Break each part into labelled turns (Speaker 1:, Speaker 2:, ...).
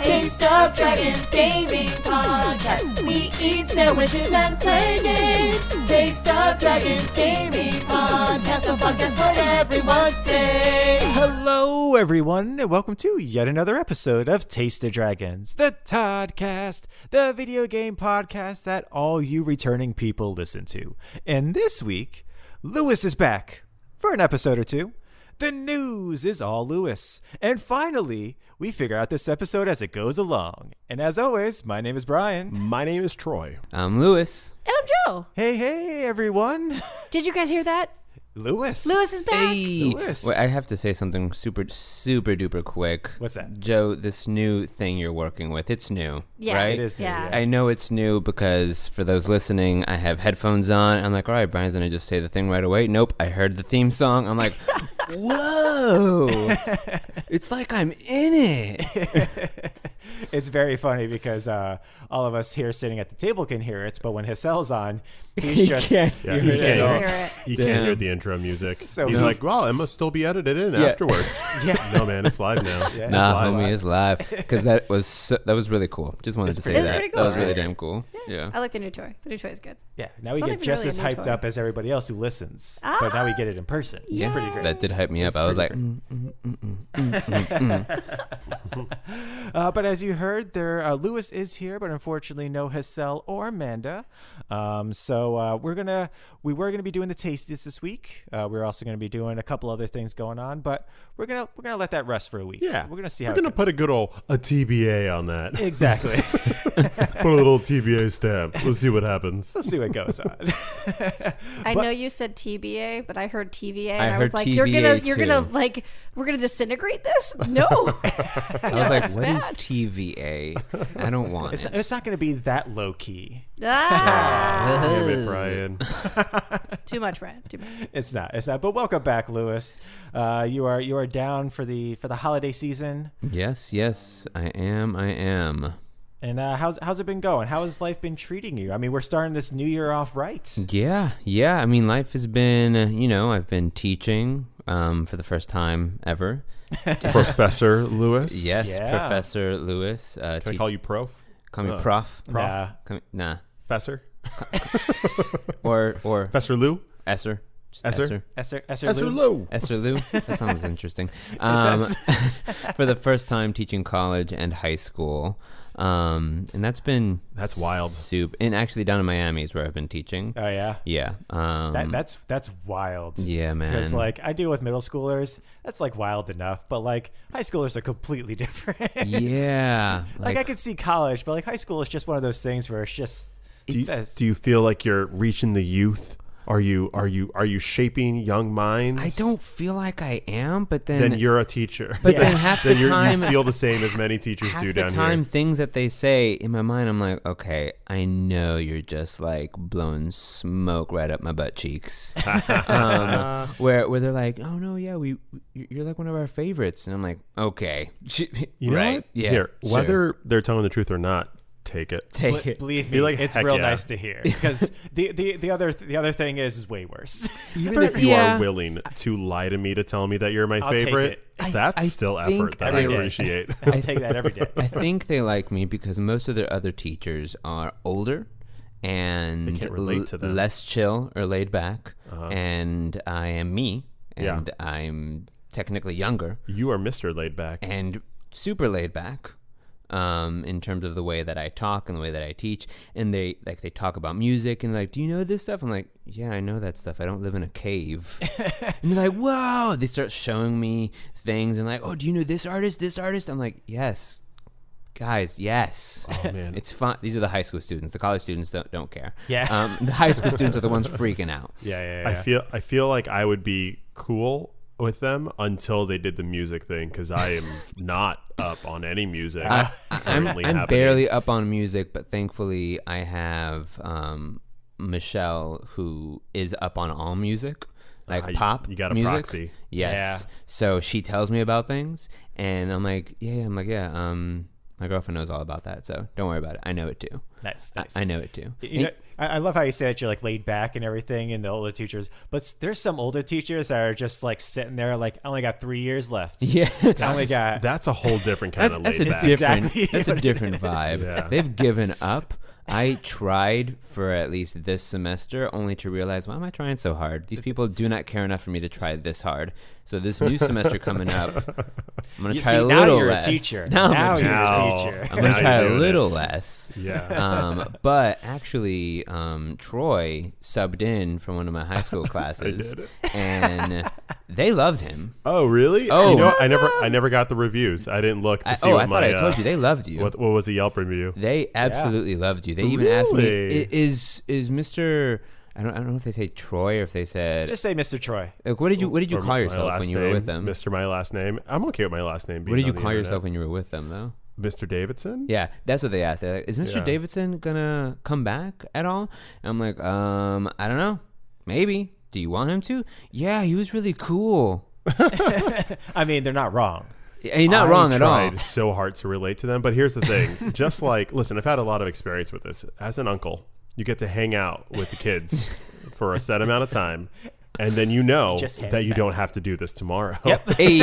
Speaker 1: Taste of Dragons Gaming Podcast. We eat sandwiches and play games. Taste of Dragons Gaming Podcast. A podcast for everyone's taste.
Speaker 2: Hello, everyone, and welcome to yet another episode of Taste of Dragons, the Toddcast, the video game podcast that all you returning people listen to. And this week, Lewis is back for an episode or two. The news is all Lewis. And finally, we figure out this episode as it goes along. And as always, my name is Brian.
Speaker 3: My name is Troy.
Speaker 4: I'm Lewis.
Speaker 1: And I'm Joe.
Speaker 2: Hey, everyone.
Speaker 1: Did you guys hear that?
Speaker 2: Lewis.
Speaker 1: Lewis is back.
Speaker 4: Hey.
Speaker 2: Lewis.
Speaker 4: Wait, I have to say something super duper quick.
Speaker 2: What's that?
Speaker 4: Joe, this new thing you're working with, it's new,
Speaker 1: Yeah,
Speaker 4: right?
Speaker 2: It is new,
Speaker 1: Yeah.
Speaker 2: yeah.
Speaker 4: I know it's new because for those listening, I have headphones on. I'm like, all right, Brian's going to just say the thing right away. Nope, I heard the theme song. I'm like, whoa. It's like I'm in it.
Speaker 2: It's very funny because all of us here sitting at the table can hear it, but when Hassel's on, he's just...
Speaker 4: can't
Speaker 3: Yeah,
Speaker 4: hear
Speaker 3: he
Speaker 4: it.
Speaker 3: can't
Speaker 1: Hear it.
Speaker 3: He can't hear the intro music.
Speaker 2: So
Speaker 3: He's
Speaker 2: no.
Speaker 3: like, well, it must still be edited in
Speaker 4: Yeah.
Speaker 3: afterwards. No, man, it's live now.
Speaker 2: Yeah.
Speaker 4: Nah,
Speaker 2: It's live.
Speaker 4: homie, it's live. Because that was really cool. Just wanted to say
Speaker 1: It's
Speaker 4: that.
Speaker 1: pretty cool.
Speaker 4: That was
Speaker 1: It's
Speaker 4: really
Speaker 1: pretty
Speaker 4: damn cool. Yeah.
Speaker 1: I like the new toy. The new toy is good.
Speaker 2: Yeah, now we
Speaker 1: It's not
Speaker 2: get
Speaker 1: even
Speaker 2: just
Speaker 1: really
Speaker 2: as
Speaker 1: a new
Speaker 2: hyped
Speaker 1: toy.
Speaker 2: up as everybody else who listens, but now we get it in person.
Speaker 1: Yeah.
Speaker 2: It's pretty great.
Speaker 4: That did hype me
Speaker 2: It's
Speaker 4: up. I was like,
Speaker 2: pretty But as you heard, Lewis is here, but unfortunately no Hassel or Amanda. So we were gonna be doing the tasties this week. We're also gonna be doing a couple other things going on, but we're gonna let that rest for a week.
Speaker 3: Yeah.
Speaker 2: we're gonna see
Speaker 3: We're
Speaker 2: how
Speaker 3: going to
Speaker 2: it
Speaker 3: put a
Speaker 2: goes.
Speaker 3: good old TBA on that.
Speaker 2: Exactly.
Speaker 3: Put a little TBA stamp. Let's see what happens.
Speaker 2: We'll see what goes on.
Speaker 1: I know you said TBA, but I heard TVA, and
Speaker 4: I
Speaker 1: I was
Speaker 4: heard
Speaker 1: like,
Speaker 4: TVA
Speaker 1: you're gonna
Speaker 4: too.
Speaker 1: like, we're gonna disintegrate this? No.
Speaker 4: I was like,
Speaker 1: that's
Speaker 4: what is
Speaker 1: bad.
Speaker 4: TVA? I don't want it.
Speaker 2: It's not gonna be that low key.
Speaker 1: Ah.
Speaker 3: Damn it, Brian.
Speaker 1: Too much, Brad. Too much.
Speaker 2: It's not. But welcome back, Lewis. You are down for the holiday season.
Speaker 4: Yes, I am.
Speaker 2: And how's it been going? How has life been treating you? I mean, we're starting this new year off right.
Speaker 4: Yeah. I mean, life has been, I've been teaching for the first time ever.
Speaker 3: Professor Lewis.
Speaker 4: Yes,
Speaker 2: Yeah.
Speaker 4: Professor Lewis.
Speaker 3: Can I call you Prof?
Speaker 4: Call me Prof.
Speaker 2: Nah.
Speaker 4: Nah.
Speaker 3: Professor?
Speaker 4: Or
Speaker 3: Professor Lou?
Speaker 4: Esser. Just
Speaker 3: Esser?
Speaker 2: Esther
Speaker 3: Lou?
Speaker 2: Lou?
Speaker 4: Esther Lou? That sounds interesting.
Speaker 2: does.
Speaker 4: For the first time teaching college and high school. And that's
Speaker 3: wild.
Speaker 4: Soup. And actually down in Miami is where I've been teaching.
Speaker 2: Oh yeah.
Speaker 4: Yeah.
Speaker 2: That's wild.
Speaker 4: Yeah, man.
Speaker 2: So it's like I deal with middle schoolers. That's like wild enough, but like high schoolers are completely different.
Speaker 4: Yeah.
Speaker 2: Like I could see college, but like high school is just one of those things where it's just.
Speaker 3: Do you feel like you're reaching the youth? Are you shaping young minds?
Speaker 4: I don't feel like I am, but then
Speaker 3: Then you're a teacher.
Speaker 4: But then half the time
Speaker 3: you feel the same as many teachers
Speaker 4: half
Speaker 3: do
Speaker 4: the
Speaker 3: down
Speaker 4: time
Speaker 3: here.
Speaker 4: things that they say in my mind, I'm like, okay, I know you're just like blowing smoke right up my butt cheeks. Where they're like, oh no, yeah, you're like one of our favorites, and I'm like, okay,
Speaker 3: You know
Speaker 4: right,
Speaker 3: what?
Speaker 4: yeah,
Speaker 3: Here,
Speaker 4: sure.
Speaker 3: whether they're telling the truth or not, take it.
Speaker 4: Take it.
Speaker 2: Believe me,
Speaker 3: Be like,
Speaker 2: it's
Speaker 3: heck
Speaker 2: real
Speaker 3: yeah.
Speaker 2: nice to hear because the other thing is way worse.
Speaker 3: Even if you
Speaker 4: Yeah.
Speaker 3: are willing to lie to me to tell me that you're my
Speaker 2: I'll take
Speaker 3: favorite,
Speaker 2: it.
Speaker 3: that's
Speaker 4: I
Speaker 3: still
Speaker 4: think
Speaker 3: effort that I
Speaker 2: every day.
Speaker 3: appreciate.
Speaker 2: I'll take that every day.
Speaker 4: I think they like me because most of their other teachers are older and
Speaker 3: They can't relate to them.
Speaker 4: less chill or laid back, and I am me,
Speaker 3: Yeah.
Speaker 4: and I'm technically younger
Speaker 3: You are Mr. Laid Back.
Speaker 4: and super laid back. In terms of the way that I talk and the way that I teach, and they talk about music and like, do you know this stuff? I'm like, yeah, I know that stuff. I don't live in a cave. And they're like, whoa! They start showing me things and like, oh, do you know this artist? This artist? I'm like, yes, guys, yes.
Speaker 3: Oh man,
Speaker 4: It's fun. These are the high school students. The college students don't care.
Speaker 2: Yeah.
Speaker 4: The high school students are the ones freaking out.
Speaker 2: Yeah.
Speaker 3: I feel like I would be cool with them until they did the music thing because I am not up on any music.
Speaker 4: I'm
Speaker 3: currently happening.
Speaker 4: barely up on music, but thankfully I have Michelle who is up on all music, like pop.
Speaker 3: You got a
Speaker 4: music.
Speaker 3: proxy.
Speaker 4: Yes.
Speaker 2: Yeah.
Speaker 4: So she tells me about things, and I'm like, yeah. My girlfriend knows all about that, so don't worry about it. I know it too.
Speaker 2: Nice.
Speaker 4: I know it too.
Speaker 2: You know, I love how you say that you're like laid back and everything, and the older teachers. But there's some older teachers that are just like sitting there, like I only got 3 years left.
Speaker 4: Yeah,
Speaker 2: I only got.
Speaker 3: That's a whole different kind of
Speaker 4: that's
Speaker 3: laid
Speaker 4: a
Speaker 3: back.
Speaker 4: different.
Speaker 2: Exactly
Speaker 4: That's a
Speaker 2: what it
Speaker 4: different
Speaker 2: is.
Speaker 4: vibe.
Speaker 3: Yeah.
Speaker 4: They've given up. I tried for at least this semester, only to realize, why am I trying so hard? These people do not care enough for me to try this hard. So this new semester coming up, I'm gonna try a
Speaker 2: now
Speaker 4: little
Speaker 2: you're
Speaker 4: less.
Speaker 2: a teacher.
Speaker 4: Now
Speaker 2: Now
Speaker 4: I'm
Speaker 2: you're
Speaker 4: a
Speaker 2: a
Speaker 4: teacher.
Speaker 2: teacher.
Speaker 4: I'm gonna
Speaker 3: Now
Speaker 4: try
Speaker 3: you're
Speaker 4: a
Speaker 3: doing
Speaker 4: little
Speaker 3: it.
Speaker 4: less.
Speaker 3: Yeah.
Speaker 4: But actually, Troy subbed in for one of my high school classes,
Speaker 3: did.
Speaker 4: and they loved him.
Speaker 3: Oh, really?
Speaker 4: Oh.
Speaker 3: You know what? I never got the reviews. I didn't look to see
Speaker 4: I
Speaker 3: what
Speaker 4: thought
Speaker 3: my
Speaker 4: I told you they loved you.
Speaker 3: what was the Yelp review.
Speaker 4: They absolutely loved you. They even asked me,
Speaker 3: Really?
Speaker 4: "Is Mr. I don't know if they say Troy or if they said
Speaker 2: Just say Mr. Troy.
Speaker 4: like, what did you
Speaker 3: Or
Speaker 4: call
Speaker 3: my
Speaker 4: yourself
Speaker 3: last
Speaker 4: when you were
Speaker 3: name,
Speaker 4: with them?
Speaker 3: Mr. My last name. I'm okay with my last name.
Speaker 4: What
Speaker 3: being
Speaker 4: did you
Speaker 3: on the
Speaker 4: call
Speaker 3: internet.
Speaker 4: yourself when you were with them though?
Speaker 3: Mr. Davidson?
Speaker 4: Yeah, that's what they asked. They're like, "Is Mr.
Speaker 3: Yeah.
Speaker 4: Davidson gonna come back at all?" And I'm like, I don't know. Maybe. Do you want him to? Yeah, he was really cool.
Speaker 2: I mean, they're not wrong.
Speaker 4: He's not wrong
Speaker 3: I
Speaker 4: at all.
Speaker 3: tried so hard to relate to them, but here's the thing. Just like, listen, I've had a lot of experience with this. As an uncle, you get to hang out with the kids for a set amount of time, and then you know
Speaker 2: Just hand
Speaker 3: that
Speaker 2: it
Speaker 3: you
Speaker 2: back.
Speaker 3: don't have to do this tomorrow.
Speaker 2: Yep.
Speaker 4: Hey,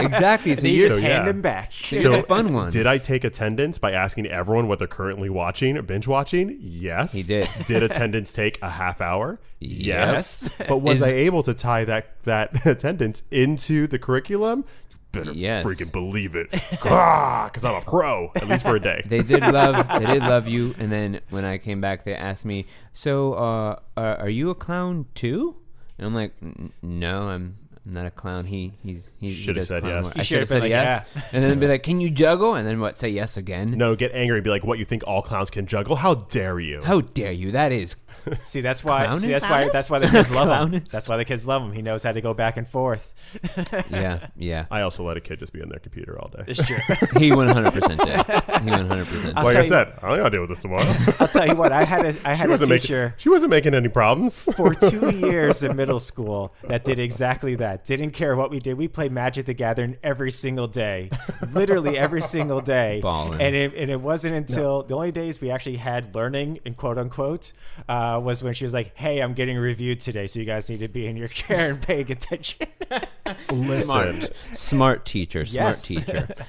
Speaker 4: exactly. So
Speaker 2: They
Speaker 4: you're
Speaker 2: just
Speaker 3: So,
Speaker 2: hand
Speaker 3: yeah.
Speaker 2: him back.
Speaker 4: you're the fun one.
Speaker 3: Did I take attendance by asking everyone what they're currently watching or binge watching? Yes.
Speaker 4: He did.
Speaker 3: Did attendance take a half hour?
Speaker 4: Yes.
Speaker 3: But was
Speaker 4: Is-
Speaker 3: I able to tie that attendance into the curriculum? Better
Speaker 4: Yes.
Speaker 3: freaking believe it. Because I'm a pro, at least for a day.
Speaker 4: They did love you. And then when I came back, they asked me, "So, are you a clown too?" And I'm like, "No, I'm not a clown." He
Speaker 3: Should've
Speaker 4: does
Speaker 3: said
Speaker 4: clown
Speaker 3: yes.
Speaker 4: work."
Speaker 2: You
Speaker 4: I should have
Speaker 2: should've been
Speaker 4: said
Speaker 2: like,
Speaker 4: yes. And then be like, "Can you juggle?" And then what? Say yes again.
Speaker 3: No, get angry and be like, what, you think all clowns can juggle? How dare you?
Speaker 4: How dare you? That is
Speaker 2: See, that's why.
Speaker 4: Clownist?
Speaker 2: See, that's why the kids love him.
Speaker 4: Clownist?
Speaker 2: That's why the kids love him. He knows how to go back and forth.
Speaker 4: yeah.
Speaker 3: I also let a kid just be on their computer all day.
Speaker 2: It's true.
Speaker 4: He 100% did. He 100%.
Speaker 2: I'll
Speaker 3: Like
Speaker 2: tell
Speaker 3: I
Speaker 2: you-
Speaker 3: said, I don't gotta deal with this tomorrow.
Speaker 2: I'll tell you what. I had a teacher
Speaker 3: she wasn't making any problems.
Speaker 2: for 2 years in middle school that did exactly that. Didn't care what we did. We played Magic the Gathering every single day, literally every single day.
Speaker 4: Ballin'.
Speaker 2: And it wasn't until the only days we actually had learning, in quote unquote, was when she was like, "Hey, I'm getting reviewed today, so you guys need to be in your chair and paying attention."
Speaker 3: Listen,
Speaker 4: Smart teacher.
Speaker 2: Yes.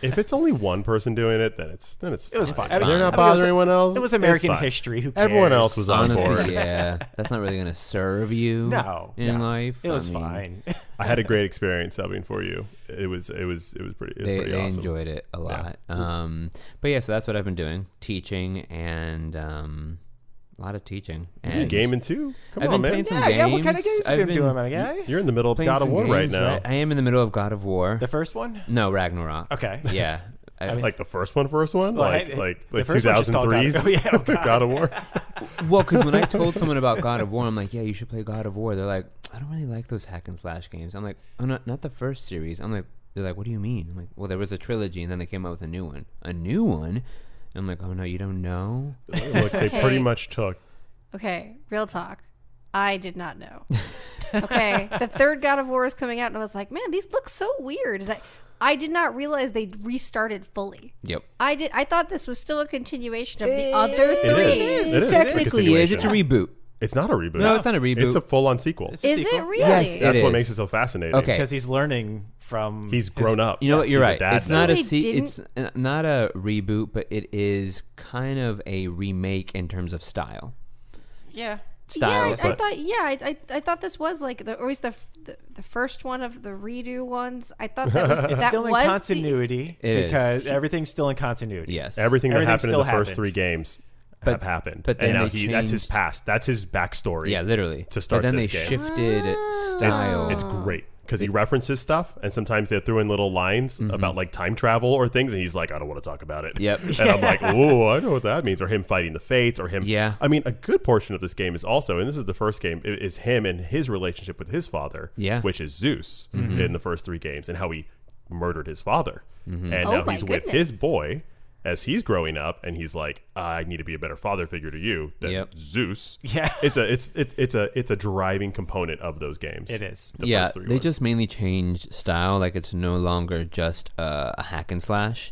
Speaker 3: if it's only one person doing it, then it's
Speaker 2: It was fine.
Speaker 3: They're not
Speaker 2: I mean, it was-
Speaker 3: bothering anyone else.
Speaker 2: It was
Speaker 3: it's
Speaker 2: American
Speaker 3: fine.
Speaker 2: history. Who cares?
Speaker 3: Everyone else was on board.
Speaker 4: Honestly, yeah. That's not really going to serve you
Speaker 2: No,
Speaker 4: life.
Speaker 2: It was
Speaker 4: I mean,
Speaker 2: fine.
Speaker 3: I had a great experience subbing for you. It was pretty
Speaker 4: They
Speaker 3: awesome.
Speaker 4: enjoyed it a lot. But yeah, so that's what I've been doing. Teaching and a lot of teaching.
Speaker 3: You
Speaker 4: And
Speaker 3: gaming too? Come
Speaker 4: I've
Speaker 3: on,
Speaker 4: been
Speaker 3: man.
Speaker 4: playing some
Speaker 2: Yeah, what kind of
Speaker 4: games.
Speaker 2: games have you been doing, my guy?
Speaker 3: You're in the middle of
Speaker 4: playing
Speaker 3: God of
Speaker 4: some
Speaker 3: War right
Speaker 4: games,
Speaker 3: now.
Speaker 4: I am in the middle of God of War.
Speaker 2: The first one?
Speaker 4: No, Ragnarok.
Speaker 2: Okay.
Speaker 4: Yeah.
Speaker 3: Like the first one?
Speaker 2: Well,
Speaker 3: like
Speaker 2: the first one's just called
Speaker 3: 2003's
Speaker 2: God. Oh, yeah, oh, God.
Speaker 3: God of War?
Speaker 4: Well, because when I told someone about God of War, I'm like, yeah, you should play God of War. They're like, I don't really like those hack and slash games. I'm like, oh, not the first series. I'm like, they're like, what do you mean? I'm like, well, there was a trilogy, and then they came out with a new one. A new one? And I'm like, oh, no, you don't know?
Speaker 3: Look, they pretty much took.
Speaker 1: Okay, real talk. I did not know. Okay, the third God of War is coming out, and I was like, man, these look so weird. And I did not realize they restarted fully.
Speaker 4: Yep.
Speaker 1: I thought this was still a continuation of the other three.
Speaker 3: It is.
Speaker 4: Technically is. It's a reboot.
Speaker 3: It's not a reboot.
Speaker 4: No, it's not a reboot.
Speaker 3: It's a full-on sequel.
Speaker 2: It's a
Speaker 1: Is
Speaker 2: sequel.
Speaker 1: it really?
Speaker 4: Yes,
Speaker 3: That's
Speaker 4: it
Speaker 3: what
Speaker 4: is.
Speaker 3: makes it so fascinating.
Speaker 4: Okay.
Speaker 2: Because he's learning from.
Speaker 3: He's grown up.
Speaker 4: You know what? You're
Speaker 3: He's a
Speaker 4: right.
Speaker 3: dad
Speaker 4: It's
Speaker 3: now.
Speaker 4: not a
Speaker 1: They
Speaker 4: it's not a reboot, but it is kind of a remake in terms of style.
Speaker 2: Yeah.
Speaker 4: Style.
Speaker 1: Yeah, I thought this was like or at least the first one of the redo ones. I thought that was
Speaker 2: It's
Speaker 1: that
Speaker 2: still in
Speaker 1: was
Speaker 2: continuity
Speaker 4: It is.
Speaker 2: because everything's still in continuity.
Speaker 4: Yes.
Speaker 3: Everything that
Speaker 2: Everything
Speaker 3: happened in
Speaker 2: still
Speaker 3: the first
Speaker 2: happened.
Speaker 3: 3 games have happened.
Speaker 4: but then
Speaker 3: and now
Speaker 4: they
Speaker 3: that's his
Speaker 4: changed-
Speaker 3: past. That's his backstory.
Speaker 4: Yeah, literally.
Speaker 3: To start
Speaker 4: but then
Speaker 3: this
Speaker 4: they
Speaker 3: game.
Speaker 4: shifted style.
Speaker 3: It's great because he references stuff, and sometimes they throw in little lines about like time travel or things, and he's like, "I don't want to talk about it."
Speaker 4: Yep.
Speaker 3: And I'm like, "Oh, I know what that means," or him fighting the fates, or him.
Speaker 4: Yeah.
Speaker 3: I mean, a good portion of this game is also, and this is the first game, is him and his relationship with his father.
Speaker 4: Yeah.
Speaker 3: Which is Zeus in the first 3 games, and how he murdered his father, and
Speaker 1: Oh
Speaker 3: now
Speaker 1: my
Speaker 3: he's with his
Speaker 1: goodness.
Speaker 3: boy. As he's growing up, and he's like, I need to be a better father figure to you than
Speaker 4: Yep.
Speaker 3: Zeus.
Speaker 2: Yeah.
Speaker 3: It's a driving component of those games.
Speaker 2: It is.
Speaker 3: The
Speaker 4: Yeah,
Speaker 3: first 3
Speaker 4: they
Speaker 3: ones.
Speaker 4: just mainly changed style. Like it's no longer just a hack and slash.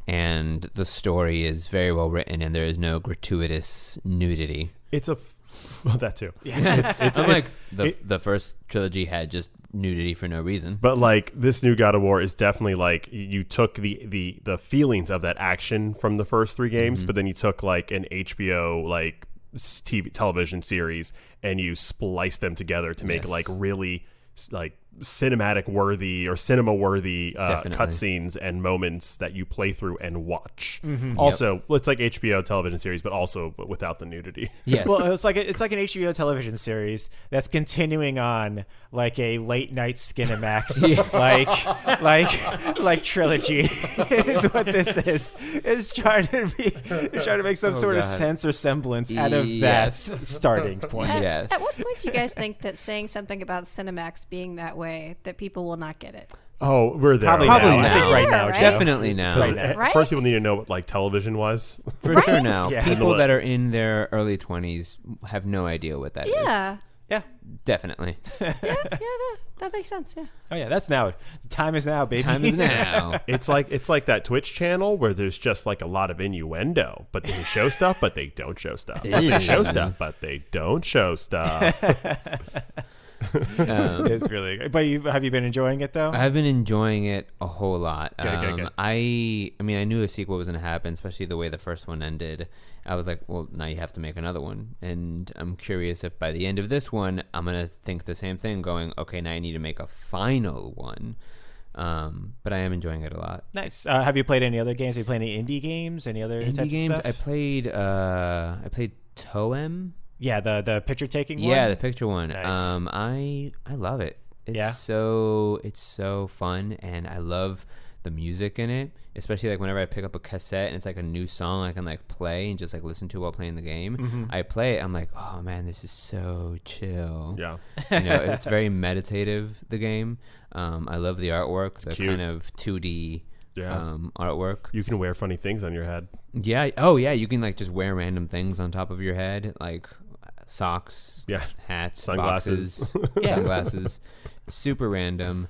Speaker 4: and the story is very well written, and there is no gratuitous nudity.
Speaker 3: It's well, that too.
Speaker 4: Yeah. Unlike the first trilogy had just nudity for no reason.
Speaker 3: But like this new God of War is definitely like you took the feelings of that action from the first 3 games, but then you took like an HBO like television series and you spliced them together to make like really like cinematic worthy or cinema worthy cutscenes and moments that you play through and watch. Also, it's like HBO television series, but also without the nudity.
Speaker 4: Yes.
Speaker 2: Well, it's like an HBO television series that's continuing on like a late night Skinamax like trilogy is what this is. It's trying to make some sort of sense or semblance out of that starting point.
Speaker 4: Yes.
Speaker 1: At what point do you guys think that saying something about Cinemax being that way, that people will not get it?
Speaker 3: Oh, we're there.
Speaker 2: Probably
Speaker 3: now.
Speaker 2: now. I
Speaker 4: now.
Speaker 2: think right now,
Speaker 1: Right?
Speaker 2: Joe.
Speaker 4: Definitely now.
Speaker 1: Right?
Speaker 3: First, people need to know what like television was.
Speaker 4: For sure now.
Speaker 2: Yeah.
Speaker 4: People that are in their early 20s have no idea what that is.
Speaker 1: Yeah.
Speaker 2: Yeah.
Speaker 4: Definitely.
Speaker 1: That makes sense. Yeah.
Speaker 2: Oh yeah, that's now. The time is now, baby.
Speaker 4: Time is now.
Speaker 3: It's like that Twitch channel where there's just like a lot of innuendo, but they show stuff, but they don't show stuff. They show stuff, but they don't show stuff.
Speaker 2: It's really good. But have you been enjoying it though?
Speaker 4: I've been enjoying it a whole lot.
Speaker 3: Good.
Speaker 4: I mean, I knew a sequel was going to happen, especially the way the first one ended. I was like, well, now you have to make another one. And I'm curious if by the end of this one, I'm going to think the same thing, going, okay, now I need to make a final one. But I am enjoying it a lot.
Speaker 2: Nice. Have you played any other games? Have you played any indie games? Any other types
Speaker 4: Indie games,
Speaker 2: of stuff?
Speaker 4: I played Toem.
Speaker 2: Yeah, the picture taking one.
Speaker 4: Yeah, the picture one.
Speaker 2: Nice.
Speaker 4: I love it. It's so fun, and I love the music in it, especially like whenever I pick up a cassette and it's like a new song I can like play and just like listen to while playing the game. I play it, I'm like, oh man, this is so chill.
Speaker 3: Yeah.
Speaker 4: It's very meditative, the game. I love the artwork, the
Speaker 3: cute.
Speaker 4: kind of 2D artwork.
Speaker 3: You can wear funny things on your head.
Speaker 4: Yeah. Oh yeah, you can like just wear random things on top of your head, like socks, hats,
Speaker 3: sunglasses.
Speaker 4: boxes, sunglasses. Super random.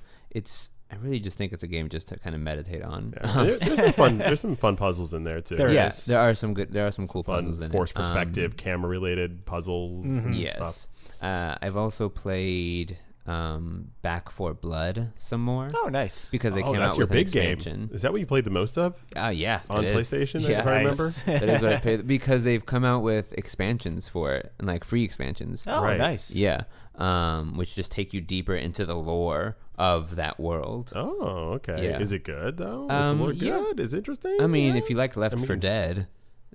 Speaker 4: I really just think it's a game just to kind of meditate on.
Speaker 3: Yeah. There's some fun puzzles in there too.
Speaker 2: There
Speaker 4: Yes,
Speaker 2: is.
Speaker 4: there are some cool
Speaker 3: Fun
Speaker 4: puzzles in
Speaker 3: force
Speaker 4: it.
Speaker 3: perspective, camera related puzzles. And
Speaker 4: Yes.
Speaker 3: stuff.
Speaker 4: I've also played Back 4 Blood some more.
Speaker 2: Oh, nice.
Speaker 4: Because they came
Speaker 3: that's
Speaker 4: out
Speaker 3: your
Speaker 4: with an
Speaker 3: big
Speaker 4: expansion.
Speaker 3: game. Is that what you played the most of
Speaker 4: Yeah,
Speaker 3: on
Speaker 4: it is.
Speaker 3: PlayStation?
Speaker 4: Yeah,
Speaker 3: if I remember.
Speaker 2: Nice.
Speaker 4: that is what I played, because they've come out with expansions for it, and like free expansions.
Speaker 2: Oh,
Speaker 3: Right.
Speaker 2: nice.
Speaker 4: Yeah, which just take you deeper into the lore of that world.
Speaker 3: Oh, okay.
Speaker 4: Yeah.
Speaker 3: Is it good though? Is the lore
Speaker 4: yeah.
Speaker 3: good? Is it interesting?
Speaker 4: I mean,
Speaker 3: Yeah.
Speaker 4: if you liked Left 4
Speaker 3: mean,
Speaker 4: Dead,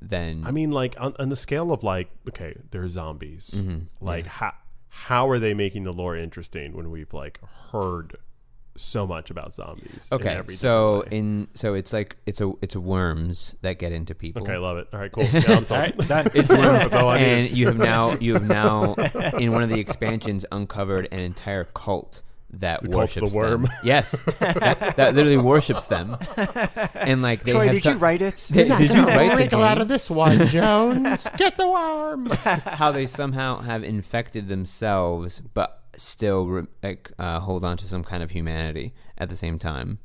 Speaker 4: then
Speaker 3: I mean, like on the scale of like, okay, they're zombies. Like how are they making the lore interesting when we've like heard so much about zombies? in
Speaker 4: okay.
Speaker 3: every
Speaker 4: So
Speaker 3: different way?
Speaker 4: it's like it's worms that get into people.
Speaker 3: Okay, love it. All right, cool. Yeah, I'm sold.
Speaker 2: Done.
Speaker 4: It's worms,
Speaker 3: That's all I
Speaker 4: and
Speaker 3: needed.
Speaker 4: you have now in one of the expansions uncovered an entire cult that
Speaker 3: The cult of
Speaker 4: worships
Speaker 3: the worm.
Speaker 4: them. Yes, that literally worships them, and like they
Speaker 2: Troy,
Speaker 4: have
Speaker 2: did you write it?
Speaker 4: Did you write the game?
Speaker 3: this one, Jones. Get the worm.
Speaker 4: How they somehow have infected themselves, but still hold on to some kind of humanity at the same time.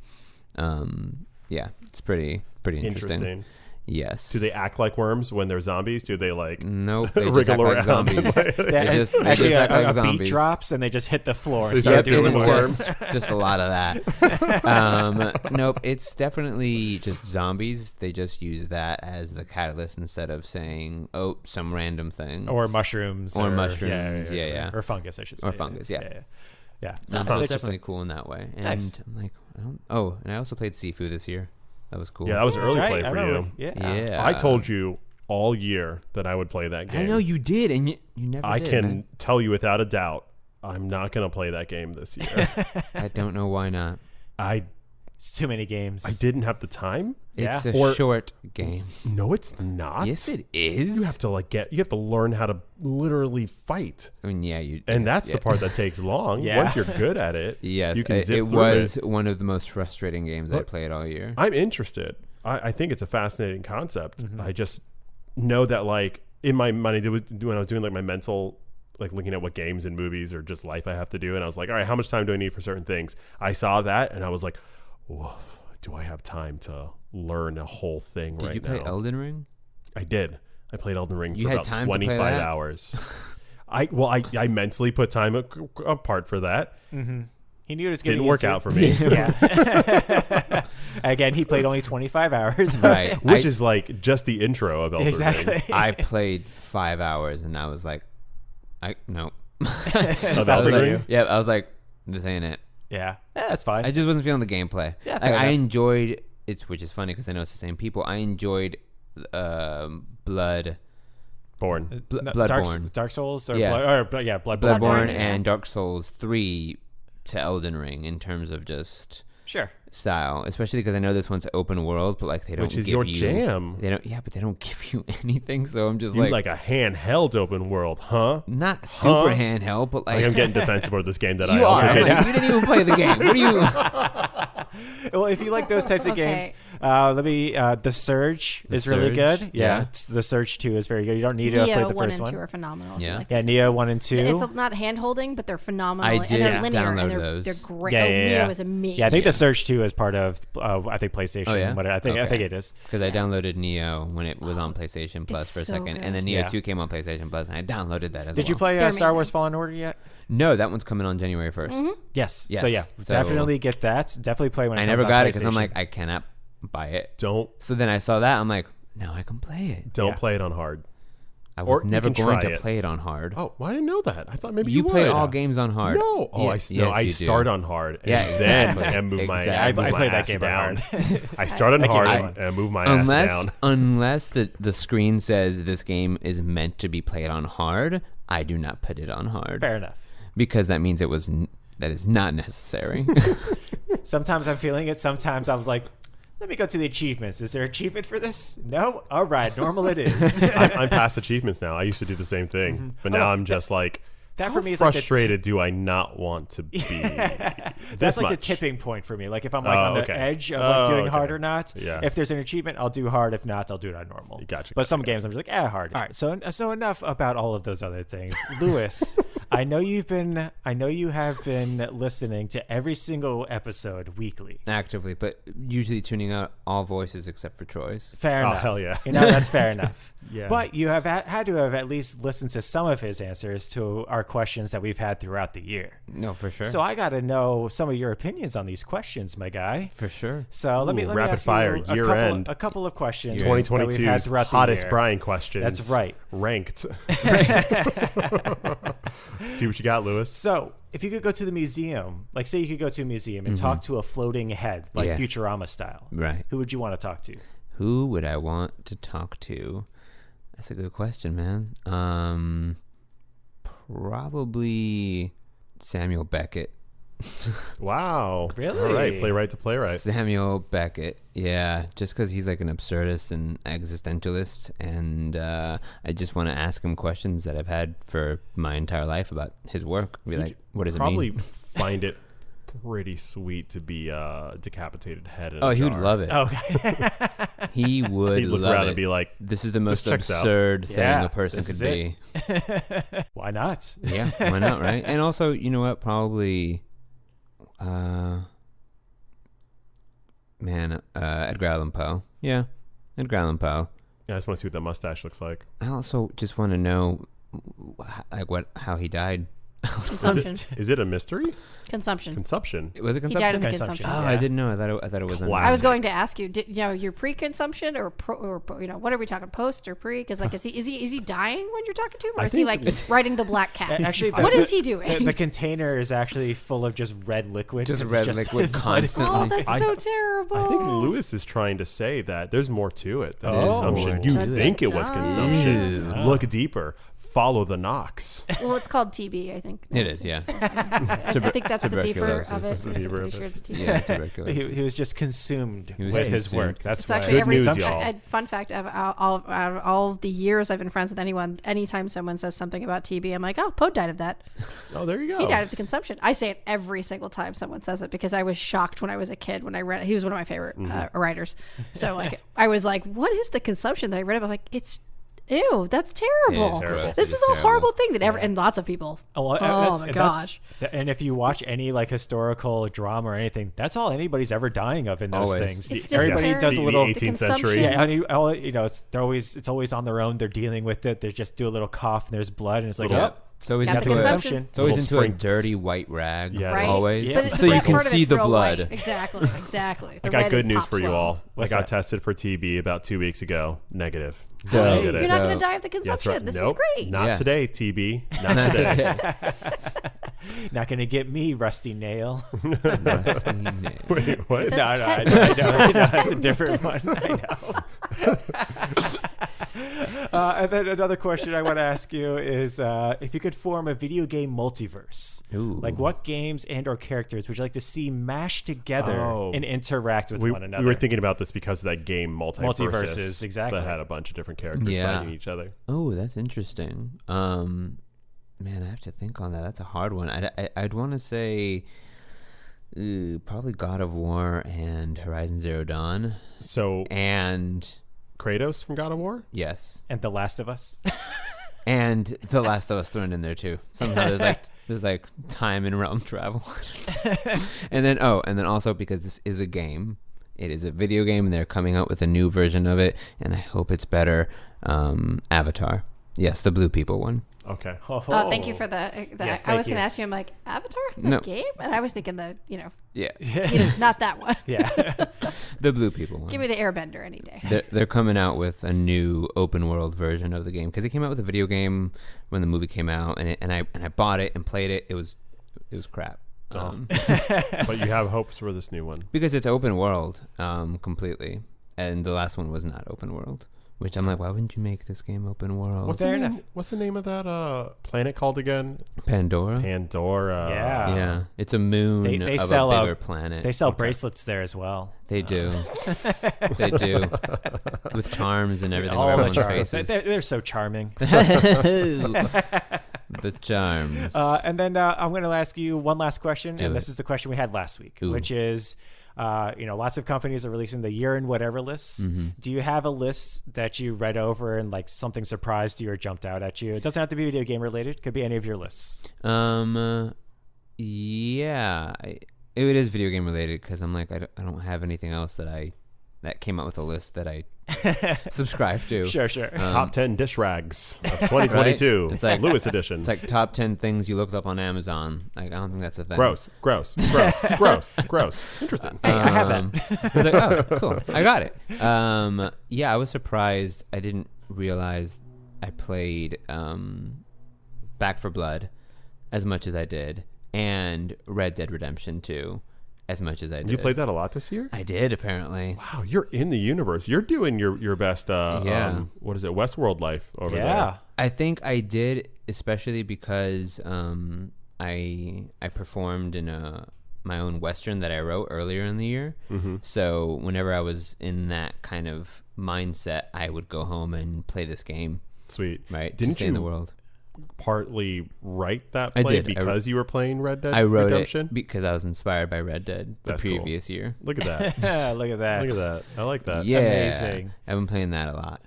Speaker 4: Yeah, it's pretty interesting. Yes.
Speaker 3: Do they act like worms when they're zombies? Do they like
Speaker 4: Nope. They just
Speaker 3: wriggle
Speaker 4: act like
Speaker 3: around?
Speaker 4: zombies.
Speaker 2: Yeah,
Speaker 4: just
Speaker 2: actually,
Speaker 4: act like
Speaker 2: a beat
Speaker 4: zombies.
Speaker 2: drops and they just hit the floor. and
Speaker 3: They
Speaker 2: start
Speaker 3: start doing
Speaker 2: doing
Speaker 3: the
Speaker 2: work.
Speaker 3: worms.
Speaker 4: just a lot of that. Nope. It's definitely just zombies. They just use that as the catalyst instead of saying, oh, some random thing.
Speaker 2: Or mushrooms.
Speaker 4: Or mushrooms, yeah.
Speaker 2: Or fungus, I should say.
Speaker 4: Or fungus, yeah.
Speaker 2: Yeah.
Speaker 4: No,
Speaker 2: That's
Speaker 4: it's
Speaker 2: interesting.
Speaker 4: definitely cool in that way. And
Speaker 2: Nice.
Speaker 4: I'm like, and I also played Sifu this year. That was cool.
Speaker 3: Yeah, that was an early
Speaker 2: Right,
Speaker 3: play
Speaker 2: I
Speaker 3: for
Speaker 2: remember.
Speaker 3: you.
Speaker 2: Yeah.
Speaker 3: I told you all year that I would play that game.
Speaker 4: I know you did, and you never
Speaker 3: I
Speaker 4: did.
Speaker 3: can
Speaker 4: man.
Speaker 3: tell you without a doubt, I'm not going to play that game this year.
Speaker 4: I don't know why not.
Speaker 2: It's too many games.
Speaker 3: I didn't have the time.
Speaker 4: It's
Speaker 2: Yeah.
Speaker 4: a short game.
Speaker 3: No, it's not.
Speaker 4: Yes, it is.
Speaker 3: You have to you have to learn how to literally fight.
Speaker 4: I mean, yeah, you.
Speaker 3: And
Speaker 4: yes,
Speaker 3: that's
Speaker 4: yeah.
Speaker 3: the part that takes long.
Speaker 2: Yeah.
Speaker 3: Once you're good at it,
Speaker 4: Yes,
Speaker 3: you can zip
Speaker 4: it
Speaker 3: through
Speaker 4: was
Speaker 3: it.
Speaker 4: one of the most frustrating games I
Speaker 3: Look,
Speaker 4: played all year.
Speaker 3: I'm interested. I think it's a fascinating concept.
Speaker 2: Mm-hmm.
Speaker 3: I just know that like in my mind, when I was doing like my mental, like looking at what games and movies or just life I have to do, and I was like, all right, how much time do I need for certain things? I saw that and I was like, whoa, do I have time to learn a whole thing
Speaker 4: Did
Speaker 3: right
Speaker 4: you play
Speaker 3: now?
Speaker 4: Elden Ring?
Speaker 3: I did. I played Elden Ring
Speaker 4: You
Speaker 3: for
Speaker 4: had
Speaker 3: about
Speaker 4: time to play
Speaker 3: 25
Speaker 4: that?
Speaker 3: hours. I mentally put time apart for that.
Speaker 2: Mm-hmm. He knew it was going to
Speaker 3: Didn't work out for me.
Speaker 2: Yeah. Again, he played only 25 hours.
Speaker 4: Right.
Speaker 3: Which is like just the intro of Elden
Speaker 2: Exactly.
Speaker 3: Ring.
Speaker 4: I played 5 hours and I was like, no.
Speaker 3: Of
Speaker 2: Elden
Speaker 3: Elden
Speaker 2: Ring?
Speaker 3: Ring?
Speaker 4: Yeah, I was like, this ain't it.
Speaker 2: Yeah, that's fine.
Speaker 4: I just wasn't feeling the gameplay.
Speaker 2: Yeah,
Speaker 4: Like,
Speaker 2: fair
Speaker 4: I
Speaker 2: enough.
Speaker 4: enjoyed it, which is funny because I know it's the same people. I enjoyed Blood.
Speaker 3: Born.
Speaker 4: Bloodborne.
Speaker 2: Dark Souls? Or
Speaker 4: Yeah.
Speaker 2: Bloodborne.
Speaker 4: Bloodborne
Speaker 1: yeah.
Speaker 4: and Dark Souls 3 to Elden Ring in terms of just
Speaker 2: Sure.
Speaker 4: style, especially because I know this one's open world, but like they don't
Speaker 3: Which is
Speaker 4: give
Speaker 3: your
Speaker 4: you,
Speaker 3: jam.
Speaker 4: They don't, yeah, but they don't give you anything. So I'm just
Speaker 3: You
Speaker 4: like
Speaker 3: like a handheld open world, huh?
Speaker 4: not super handheld, but
Speaker 3: Like
Speaker 4: like
Speaker 3: I'm getting defensive over this game that I
Speaker 4: you
Speaker 3: also
Speaker 4: are. I'm
Speaker 3: hate.
Speaker 4: like, you didn't even play the game. What do you?
Speaker 2: Well, if you like those types of games,
Speaker 1: Okay.
Speaker 2: The Surge
Speaker 4: The
Speaker 2: is really
Speaker 4: Surge?
Speaker 2: good.
Speaker 4: Yeah.
Speaker 2: The Surge 2 is very good. You don't need to have
Speaker 1: Neo
Speaker 2: played the
Speaker 1: 1
Speaker 2: first
Speaker 1: and 2
Speaker 2: one.
Speaker 1: are phenomenal.
Speaker 4: Yeah.
Speaker 1: Like
Speaker 2: Yeah, Neo 1 and 2.
Speaker 1: It's not hand holding, but they're phenomenal.
Speaker 4: I
Speaker 1: and
Speaker 4: did
Speaker 1: they're linear,
Speaker 4: download
Speaker 1: and
Speaker 4: those.
Speaker 1: they're great.
Speaker 2: Yeah,
Speaker 1: oh,
Speaker 2: yeah,
Speaker 1: Neo
Speaker 2: yeah.
Speaker 1: is amazing.
Speaker 2: Yeah, I think the Surge 2 is part of, I think, PlayStation.
Speaker 4: Oh, yeah?
Speaker 2: I think
Speaker 4: Okay.
Speaker 2: it is.
Speaker 4: Because I downloaded Neo when it was on PlayStation Plus
Speaker 1: It's
Speaker 4: for a
Speaker 1: so
Speaker 4: second,
Speaker 1: good.
Speaker 4: and then Neo
Speaker 2: Yeah.
Speaker 4: 2 came on PlayStation Plus, and I downloaded that as well.
Speaker 2: Did you play
Speaker 1: They're
Speaker 2: Star Wars
Speaker 1: amazing.
Speaker 2: Fallen Order yet?
Speaker 4: No, that one's coming on January 1st.
Speaker 2: Yes.
Speaker 4: Yes.
Speaker 2: So yeah,
Speaker 4: So-
Speaker 2: definitely get that. Definitely play when it
Speaker 4: I
Speaker 2: comes
Speaker 4: never
Speaker 2: on
Speaker 4: got it because I'm
Speaker 2: PlayStation.
Speaker 4: like, I cannot buy it.
Speaker 3: Don't
Speaker 4: So then I saw that, I'm like, now I can play it.
Speaker 3: don't
Speaker 2: Yeah.
Speaker 3: play it on hard.
Speaker 4: I
Speaker 3: Or
Speaker 4: was
Speaker 3: you
Speaker 4: never
Speaker 3: can
Speaker 4: going
Speaker 3: try
Speaker 4: to
Speaker 3: it.
Speaker 4: play it on hard.
Speaker 3: Oh, well, I didn't know that. I thought maybe
Speaker 4: you play
Speaker 3: would.
Speaker 4: all games on hard.
Speaker 3: No. Oh,
Speaker 4: Yes, yes,
Speaker 3: I
Speaker 4: you do.
Speaker 3: start on hard. And
Speaker 4: Yeah,
Speaker 3: then
Speaker 4: exactly.
Speaker 3: I move my
Speaker 4: Exactly.
Speaker 2: I played that
Speaker 3: ass
Speaker 2: game on
Speaker 3: down.
Speaker 2: hard.
Speaker 3: I start on
Speaker 2: That game's
Speaker 3: hard
Speaker 2: fun.
Speaker 3: and move my ass down.
Speaker 4: Unless the screen says this game is meant to be played on hard, I do not put it on hard.
Speaker 2: Fair enough.
Speaker 4: Because that means that is not necessary.
Speaker 2: Sometimes I'm feeling it. Sometimes I was like, let me go to the achievements. Is there achievement for this? No? All right. Normal it is.
Speaker 3: I'm past achievements now. I used to do the same thing, but now I'm just like,
Speaker 2: that
Speaker 3: how
Speaker 2: for me is like the
Speaker 3: frustrated do I not want to be?
Speaker 2: That's
Speaker 3: this
Speaker 2: like the
Speaker 3: much?
Speaker 2: tipping point for me. Like if I'm like
Speaker 3: Oh,
Speaker 2: on the
Speaker 3: okay.
Speaker 2: edge of like doing
Speaker 3: okay.
Speaker 2: hard or not.
Speaker 3: Yeah.
Speaker 2: If there's an achievement, I'll do hard. If not, I'll do it on normal.
Speaker 3: Gotcha,
Speaker 2: But some
Speaker 3: gotcha.
Speaker 2: games I'm just like, hard. All right. So enough about all of those other things. Lewis, I know you have been listening to every single episode weekly.
Speaker 4: Actively, but usually tuning out all voices except for Troy's.
Speaker 2: Fair
Speaker 3: Oh,
Speaker 2: enough.
Speaker 3: hell yeah.
Speaker 2: You know, that's fair enough.
Speaker 3: Yeah.
Speaker 2: But you have had to have at least listened to some of his answers to our questions that we've had throughout the year.
Speaker 4: No, for sure.
Speaker 2: So I got to know some of your opinions on these quesons, my guy.
Speaker 4: for sure.
Speaker 2: So let me
Speaker 3: rapid
Speaker 2: ask
Speaker 3: fire,
Speaker 2: you
Speaker 3: year end.
Speaker 2: a couple of questions that we've had
Speaker 3: 2022's
Speaker 2: throughout the
Speaker 3: hottest
Speaker 2: year.
Speaker 3: Brian questions.
Speaker 2: That's right.
Speaker 3: Ranked. See what you got, Lewis.
Speaker 2: So if you could go to the museum, like say you could go to a museum and talk to a floating head, like
Speaker 4: Yeah.
Speaker 2: Futurama style,
Speaker 4: Right.
Speaker 2: who would you want to talk to?
Speaker 4: Who would I want to talk to? That's a good question, man. Probably Samuel Beckett.
Speaker 3: Wow.
Speaker 2: Really?
Speaker 3: All right. Playwright to playwright.
Speaker 4: Samuel Beckett. Yeah, just because he's like an absurdist and existentialist, and I just want to ask him questions that I've had for my entire life about his work. Be like, what does it
Speaker 3: Probably
Speaker 4: mean?
Speaker 3: find it pretty sweet to be a decapitated head in
Speaker 4: Oh,
Speaker 3: a
Speaker 4: he would
Speaker 3: jar.
Speaker 4: love it.
Speaker 2: Okay.
Speaker 4: He would
Speaker 3: He'd look
Speaker 4: love
Speaker 3: around
Speaker 4: it.
Speaker 3: and be like,
Speaker 4: this is the most
Speaker 3: checks out.
Speaker 4: absurd thing
Speaker 2: Yeah,
Speaker 4: a person
Speaker 2: this
Speaker 4: could
Speaker 2: is
Speaker 4: be.
Speaker 2: it. Why not?
Speaker 4: Yeah, why not, right? And also, you know what? Probably, Edgar Allan Poe. Yeah, Edgar Allan Poe.
Speaker 3: yeah, I just want to see what that mustache looks like.
Speaker 4: I also just want to know, how he died.
Speaker 1: Consumption.
Speaker 3: Is it a mystery?
Speaker 1: Consumption.
Speaker 3: Consumption.
Speaker 4: Was it
Speaker 1: He died of
Speaker 4: consumption?
Speaker 1: consumption.
Speaker 2: Consumption.
Speaker 4: Oh,
Speaker 2: Yeah.
Speaker 4: I didn't know. I thought it was.
Speaker 3: Classic.
Speaker 1: I was going to ask you, your pre-consumption or what are we talking, post or pre? Because like, is he dying when you're talking to him, or
Speaker 3: I
Speaker 1: is he
Speaker 3: think
Speaker 1: like riding the black cat?
Speaker 2: Actually,
Speaker 1: what is he doing?
Speaker 2: The container is actually full of just red liquid.
Speaker 4: Just
Speaker 2: 'cause
Speaker 4: red
Speaker 2: it's
Speaker 4: liquid
Speaker 2: blood.
Speaker 4: constantly.
Speaker 1: Oh, that's
Speaker 3: I-
Speaker 1: so terrible.
Speaker 3: I think Lewis is trying to say that there's more to it than
Speaker 2: Oh.
Speaker 3: consumption. You
Speaker 1: Dun,
Speaker 3: think
Speaker 1: dun,
Speaker 3: it was
Speaker 1: dun.
Speaker 3: consumption.
Speaker 2: Ew.
Speaker 3: Look deeper. Follow the knocks.
Speaker 1: Well, it's called TB, I think.
Speaker 4: It is, yeah.
Speaker 1: I think that's the deeper of it.
Speaker 4: Tuberculosis.
Speaker 1: I'm
Speaker 3: deeper
Speaker 1: pretty
Speaker 3: of
Speaker 1: sure
Speaker 3: it.
Speaker 1: it's TB.
Speaker 4: Yeah, tuberculosis.
Speaker 2: He was just consumed
Speaker 4: He was
Speaker 2: with his
Speaker 4: consumed.
Speaker 2: work. That's
Speaker 1: It's
Speaker 2: why.
Speaker 1: actually
Speaker 3: Good
Speaker 1: every
Speaker 3: news,
Speaker 1: time.
Speaker 3: y'all.
Speaker 1: Fun fact: of all of the years I've been friends with anyone, anytime someone says something about TB, I'm like, "Oh, Poe died of that.
Speaker 3: Oh, there you go.
Speaker 1: He died of the consumption." I say it every single time someone says it because I was shocked when I was a kid when I read. He was one of my favorite writers. So like, I was like, "What is the consumption that I read about?" Like, it's Ew, that's terrible.
Speaker 4: It is terrible.
Speaker 1: This
Speaker 4: It
Speaker 1: is
Speaker 4: is
Speaker 1: a
Speaker 4: terrible.
Speaker 1: horrible thing that and lots of people.
Speaker 2: Oh,
Speaker 1: My gosh.
Speaker 2: And if you watch any like historical drama or anything, that's all anybody's ever dying of in those
Speaker 4: Always.
Speaker 2: things.
Speaker 1: It's
Speaker 2: Everybody
Speaker 1: dysentery,
Speaker 2: does a
Speaker 3: the
Speaker 2: little.
Speaker 3: 18th
Speaker 1: consumption.
Speaker 3: century.
Speaker 2: Yeah, it's always on their own. They're dealing with it. They just do a little cough and there's blood, and it's like,
Speaker 3: Little-
Speaker 2: yep.
Speaker 4: It's always
Speaker 1: Got
Speaker 4: into
Speaker 1: the
Speaker 4: a,
Speaker 1: consumption.
Speaker 4: it's always
Speaker 3: Little
Speaker 4: into a
Speaker 3: sprinkles.
Speaker 4: dirty white rag.
Speaker 3: Yeah,
Speaker 1: Right?
Speaker 4: Always.
Speaker 2: Yeah.
Speaker 1: But it's
Speaker 4: So you
Speaker 1: that
Speaker 4: can
Speaker 1: part of
Speaker 4: see
Speaker 1: it's
Speaker 4: the
Speaker 1: real
Speaker 4: blood.
Speaker 1: white. Exactly.
Speaker 3: I
Speaker 1: The
Speaker 3: got
Speaker 1: red
Speaker 3: good news
Speaker 1: pops
Speaker 3: for you
Speaker 1: well.
Speaker 3: all.
Speaker 2: What's
Speaker 3: I got
Speaker 2: that?
Speaker 3: tested for TB about 2 weeks ago. Negative.
Speaker 4: Dope.
Speaker 3: Did it.
Speaker 1: You're not going
Speaker 4: Dope.
Speaker 1: to die of the
Speaker 3: That's
Speaker 1: consumption.
Speaker 3: right.
Speaker 1: This
Speaker 3: Nope.
Speaker 1: is great.
Speaker 3: Not
Speaker 4: Yeah.
Speaker 3: today, TB. Not today.
Speaker 2: Not gonna get me, Rusty Nail.
Speaker 4: Rusty nail.
Speaker 3: Wait, what?
Speaker 1: That's
Speaker 2: I
Speaker 1: tetanus.
Speaker 2: know. That's a different one. I know. And then another question I want to ask you is if you could form a video game multiverse,
Speaker 4: Ooh.
Speaker 2: like what games and or characters would you like to see mashed together
Speaker 3: Oh.
Speaker 2: and interact with one another?
Speaker 3: We were thinking about this because of that game
Speaker 2: Multiverses, exactly.
Speaker 3: that had a bunch of different characters
Speaker 4: Yeah.
Speaker 3: fighting each other.
Speaker 4: Oh, that's interesting. Man, I have to think on that. That's a hard one. I'd want to say probably God of War and Horizon Zero Dawn.
Speaker 3: So
Speaker 4: And
Speaker 3: Kratos from God of War?
Speaker 4: yes,
Speaker 2: And The Last of Us.
Speaker 4: and The Last of Us thrown in there too. Somehow there's like time and realm travel. and then also because this is a game, it is a video game, and they're coming out with a new version of it, and I hope it's better. Avatar, yes, the blue people one.
Speaker 3: Okay.
Speaker 1: Oh, thank you for the.
Speaker 2: Yes,
Speaker 1: I was
Speaker 2: thank you.
Speaker 1: going to ask you. I'm like, Avatar is
Speaker 4: No.
Speaker 1: a game, and I was thinking
Speaker 4: Yeah,
Speaker 1: not that one.
Speaker 2: Yeah.
Speaker 4: the blue people one.
Speaker 1: Give me the Airbender any day.
Speaker 4: They're coming out with a new open world version of the game because they came out with a video game when the movie came out, and I bought it and played it. It was crap.
Speaker 3: But you have hopes for this new one.
Speaker 4: Because it's open world completely, and the last one was not open world. Which I'm like, why wouldn't you make this game open world?
Speaker 3: What's the name of that planet called again?
Speaker 4: Pandora?
Speaker 3: Pandora.
Speaker 2: Yeah.
Speaker 4: Yeah, it's a moon
Speaker 2: They
Speaker 4: of
Speaker 2: sell
Speaker 4: a bigger planet.
Speaker 2: They sell bracelets there as well.
Speaker 4: They do. They do. With charms and everything
Speaker 2: All
Speaker 4: on
Speaker 2: the
Speaker 4: everyone's
Speaker 2: charms.
Speaker 4: faces.
Speaker 2: They're so charming.
Speaker 4: The charms.
Speaker 2: And then I'm going to ask you one last question,
Speaker 4: Do
Speaker 2: and
Speaker 4: it.
Speaker 2: this is the question we had last week,
Speaker 4: Ooh.
Speaker 2: which is, lots of companies are releasing the year in whatever lists.
Speaker 4: Mm-hmm.
Speaker 2: Do you have a list that you read over and like something surprised you or jumped out at you? It doesn't have to be video game related. Could be any of your lists.
Speaker 4: Yeah, it is video game related because I'm like, I don't have anything else that came out with a list that I subscribe to.
Speaker 2: Sure.
Speaker 3: Top 10 dish rags of 2022.
Speaker 4: Right? It's like
Speaker 3: Lewis edition.
Speaker 4: It's like top 10 things you looked up on Amazon. Like, I don't think that's a thing.
Speaker 3: gross. Interesting.
Speaker 2: Hey, I have that.
Speaker 4: I was like, oh, cool. I got it. Yeah, I was surprised. I didn't realize I played Back 4 Blood as much as I did, and Red Dead Redemption 2 as much as I did.
Speaker 3: You played that a lot this year?
Speaker 4: I did, apparently.
Speaker 3: Wow, you're in the universe. You're doing your best,
Speaker 4: Yeah.
Speaker 3: what is it, Westworld life over
Speaker 2: Yeah.
Speaker 3: there.
Speaker 4: I think I did, especially because I performed in my own Western that I wrote earlier in the year.
Speaker 3: Mm-hmm.
Speaker 4: So whenever I was in that kind of mindset, I would go home and play this game,
Speaker 3: Sweet.
Speaker 4: right?
Speaker 3: Didn't
Speaker 4: to stay
Speaker 3: you
Speaker 4: in the world.
Speaker 3: partly write that
Speaker 4: I
Speaker 3: play
Speaker 4: did.
Speaker 3: because you were playing Red Dead
Speaker 4: I wrote
Speaker 3: Redemption?
Speaker 4: it because I was inspired by Red Dead the
Speaker 3: That's cool.
Speaker 4: previous year.
Speaker 3: Look at that.
Speaker 2: Look at that.
Speaker 3: Look at that. I like that.
Speaker 4: Yeah,
Speaker 2: Amazing.
Speaker 4: I've been playing that a lot,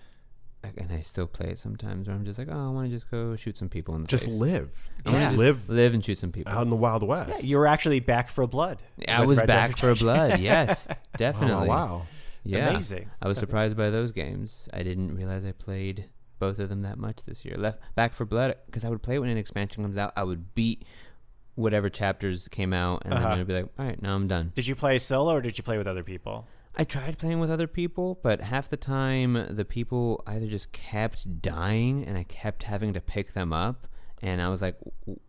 Speaker 4: and I still play it sometimes. Where I'm just like, oh, I want to just go shoot some people in the
Speaker 3: Just
Speaker 4: face.
Speaker 3: live.
Speaker 4: I wanna
Speaker 3: Just
Speaker 4: just
Speaker 3: live
Speaker 4: and shoot some people.
Speaker 3: out in the Wild West.
Speaker 2: Yeah, you were actually Back 4 Blood.
Speaker 4: I
Speaker 2: with
Speaker 4: was
Speaker 2: Red Dead
Speaker 4: Back 4
Speaker 2: Redemption.
Speaker 4: Blood. Yes, definitely.
Speaker 3: Wow.
Speaker 4: Yeah,
Speaker 2: Amazing.
Speaker 4: I was surprised by those games. I didn't realize I played both of them that much this year. Left Back 4 Blood because I would play it when an expansion comes out. I would beat whatever chapters came out, and then I'd be like, all right, now I'm done.
Speaker 2: Did you play solo or did you play with other people?
Speaker 4: I tried playing with other people, but half the time the people either just kept dying and I kept having to pick them up, and I was like,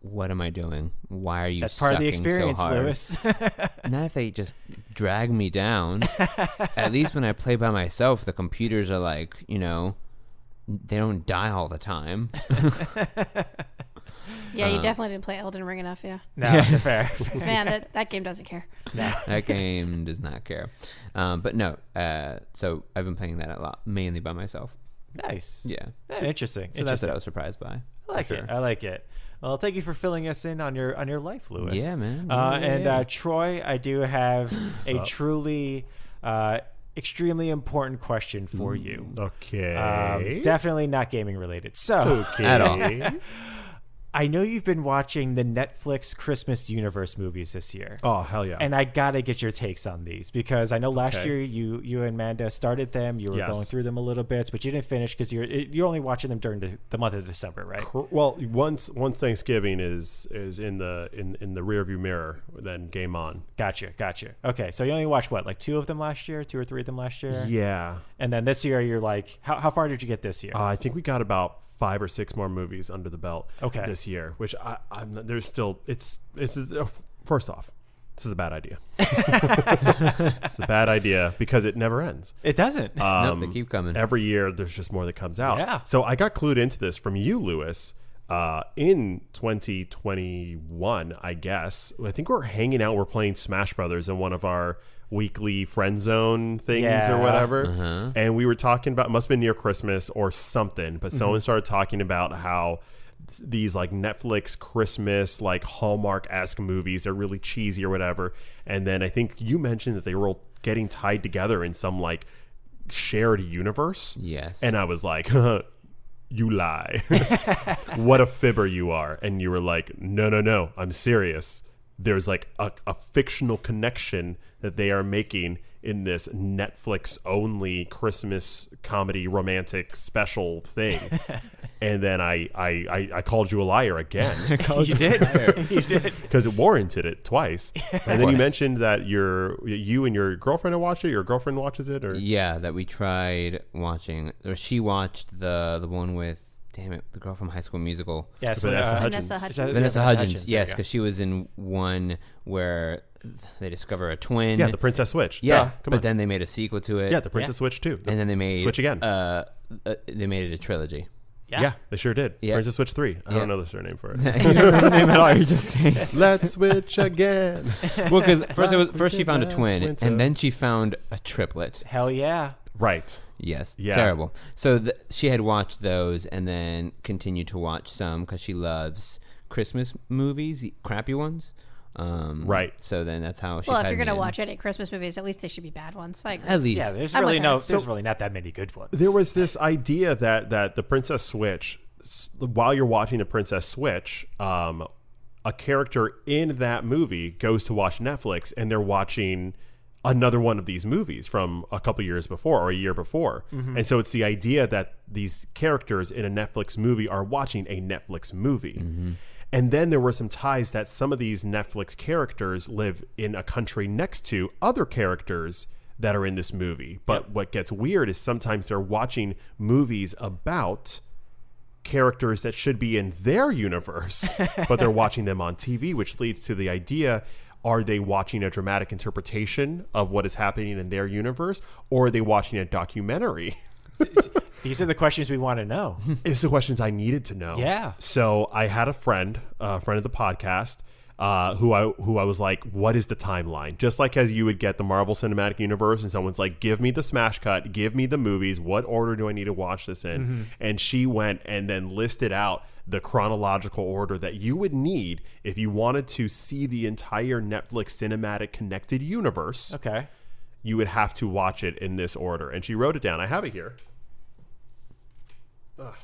Speaker 4: what am I doing? Why are you
Speaker 2: That's part of the
Speaker 4: sucking
Speaker 2: experience,
Speaker 4: so hard?
Speaker 2: Lewis.
Speaker 4: Not if they just drag me down. At least when I play by myself, the computers are like, they don't die all the time.
Speaker 1: Yeah, you definitely didn't play Elden Ring enough. Yeah,
Speaker 2: No, fair.
Speaker 1: 'Cause, man, that game doesn't care.
Speaker 4: That game does not care. But no, so I've been playing that a lot, mainly by myself.
Speaker 2: Nice.
Speaker 4: Yeah.
Speaker 2: Interesting.
Speaker 4: So that's what I was surprised by.
Speaker 2: I like
Speaker 4: for
Speaker 2: it.
Speaker 4: sure.
Speaker 2: I like it. Well, thank you for filling us in on your life, Lewis.
Speaker 4: Yeah, man.
Speaker 2: And
Speaker 4: Yeah.
Speaker 2: Troy, I do have a
Speaker 3: up?
Speaker 2: truly extremely important question for you.
Speaker 3: Okay.
Speaker 2: Definitely not gaming related. So,
Speaker 4: At all.
Speaker 2: I know you've been watching the Netflix Christmas Universe movies this year.
Speaker 3: Oh, hell yeah.
Speaker 2: And I gotta get your takes on these because I know last
Speaker 3: Okay.
Speaker 2: year you and Amanda started them. You were
Speaker 3: Yes.
Speaker 2: going through them a little bit, but you didn't finish because you're only watching them during the month of December, right?
Speaker 3: Well, once Thanksgiving is in the rearview mirror, then game on.
Speaker 2: Gotcha. Okay, so you only watched what, like 2 of them last year, 2 or 3 of them last year,
Speaker 3: Yeah.
Speaker 2: and then this year you're like, how far did you get this year?
Speaker 3: I think we got about 5 or 6 more movies under the belt
Speaker 2: Okay.
Speaker 3: this year, which there's still it's first off, this is a bad idea. It's a bad idea because it never ends.
Speaker 2: It doesn't.
Speaker 4: Nope, they keep coming.
Speaker 3: Every year there's just more that comes out.
Speaker 2: Yeah.
Speaker 3: So I got clued into this from you, Lewis, in 2021, I guess. I think we're hanging out, we're playing Smash Brothers in one of our weekly friend zone things
Speaker 2: Yeah.
Speaker 3: or whatever. And we were talking about, must have been near Christmas or something, but someone started talking about how these like Netflix Christmas, like Hallmark-esque movies are really cheesy or whatever. And then I think you mentioned that they were all getting tied together in some like shared universe.
Speaker 4: Yes.
Speaker 3: And I was like, you lie. What a fibber you are. And you were like, no, I'm serious. There's like a fictional connection that they are making in this Netflix only Christmas comedy romantic special thing. And then I called you a liar again.
Speaker 2: You did. You did.
Speaker 3: Because it warranted it twice. And then you mentioned that you and your girlfriend watch it. Your girlfriend watches it, or
Speaker 4: Yeah, that we tried watching, or she watched the one with, damn it, the girl from High School Musical.
Speaker 2: Yes,
Speaker 3: Vanessa Hudgens.
Speaker 4: Vanessa Hudgens,
Speaker 2: there
Speaker 4: yes,
Speaker 2: you go.
Speaker 4: because she was in one where they discover a twin.
Speaker 3: yeah, the Princess Switch.
Speaker 4: Yeah,
Speaker 3: Duh, come
Speaker 4: but
Speaker 3: on.
Speaker 4: then they made a sequel to it.
Speaker 3: Yeah, the Princess Switch too.
Speaker 4: and then they made
Speaker 3: Switch again.
Speaker 4: They made it a trilogy.
Speaker 3: Yeah, they sure did.
Speaker 4: Yeah.
Speaker 3: Princess Switch 3. I
Speaker 4: Yeah.
Speaker 3: don't know the surname for it.
Speaker 4: You don't know the name at all. You're just saying.
Speaker 3: Let's switch again.
Speaker 4: Well, because first she
Speaker 3: did
Speaker 4: found a
Speaker 3: last
Speaker 4: twin,
Speaker 3: winter.
Speaker 4: and then she found a triplet.
Speaker 2: Hell yeah.
Speaker 3: Right.
Speaker 4: Yes,
Speaker 3: Yeah.
Speaker 4: terrible. So she had watched those and then continued to watch some because she loves Christmas movies, crappy ones.
Speaker 3: Right.
Speaker 4: So then that's how she's
Speaker 1: Well, if you're
Speaker 4: heading
Speaker 1: gonna
Speaker 4: in.
Speaker 1: watch any Christmas movies, at least they should be bad ones. I agree.
Speaker 4: At least.
Speaker 2: Yeah, there's
Speaker 1: I'm
Speaker 2: really
Speaker 1: with her.
Speaker 2: really not that many good ones.
Speaker 3: There was this idea that the Princess Switch, while you're watching the Princess Switch, a character in that movie goes to watch Netflix and they're watching another one of these movies from a couple years before or a year before. And so it's the idea that these characters in a Netflix movie are watching a Netflix movie. And then there were some ties that some of these Netflix characters live in a country next to other characters that are in this movie. But what gets weird is sometimes they're watching movies about characters that should be in their universe, but they're watching them on TV, which leads to the idea, are they watching a dramatic interpretation of what is happening in their universe, or are they watching a documentary?
Speaker 2: These are the questions we want to know.
Speaker 3: It's the questions I needed to know.
Speaker 2: Yeah.
Speaker 3: So I had a friend of the podcast, who I was like, what is the timeline? Just like as you would get the Marvel Cinematic Universe and someone's like, give me the smash cut, give me the movies, what order do I need to watch this in? And she went and then listed out the chronological order that you would need if you wanted to see the entire Netflix cinematic connected universe.
Speaker 2: Okay.
Speaker 3: You would have to watch it in this order. And she wrote it down. I have it here. Ugh.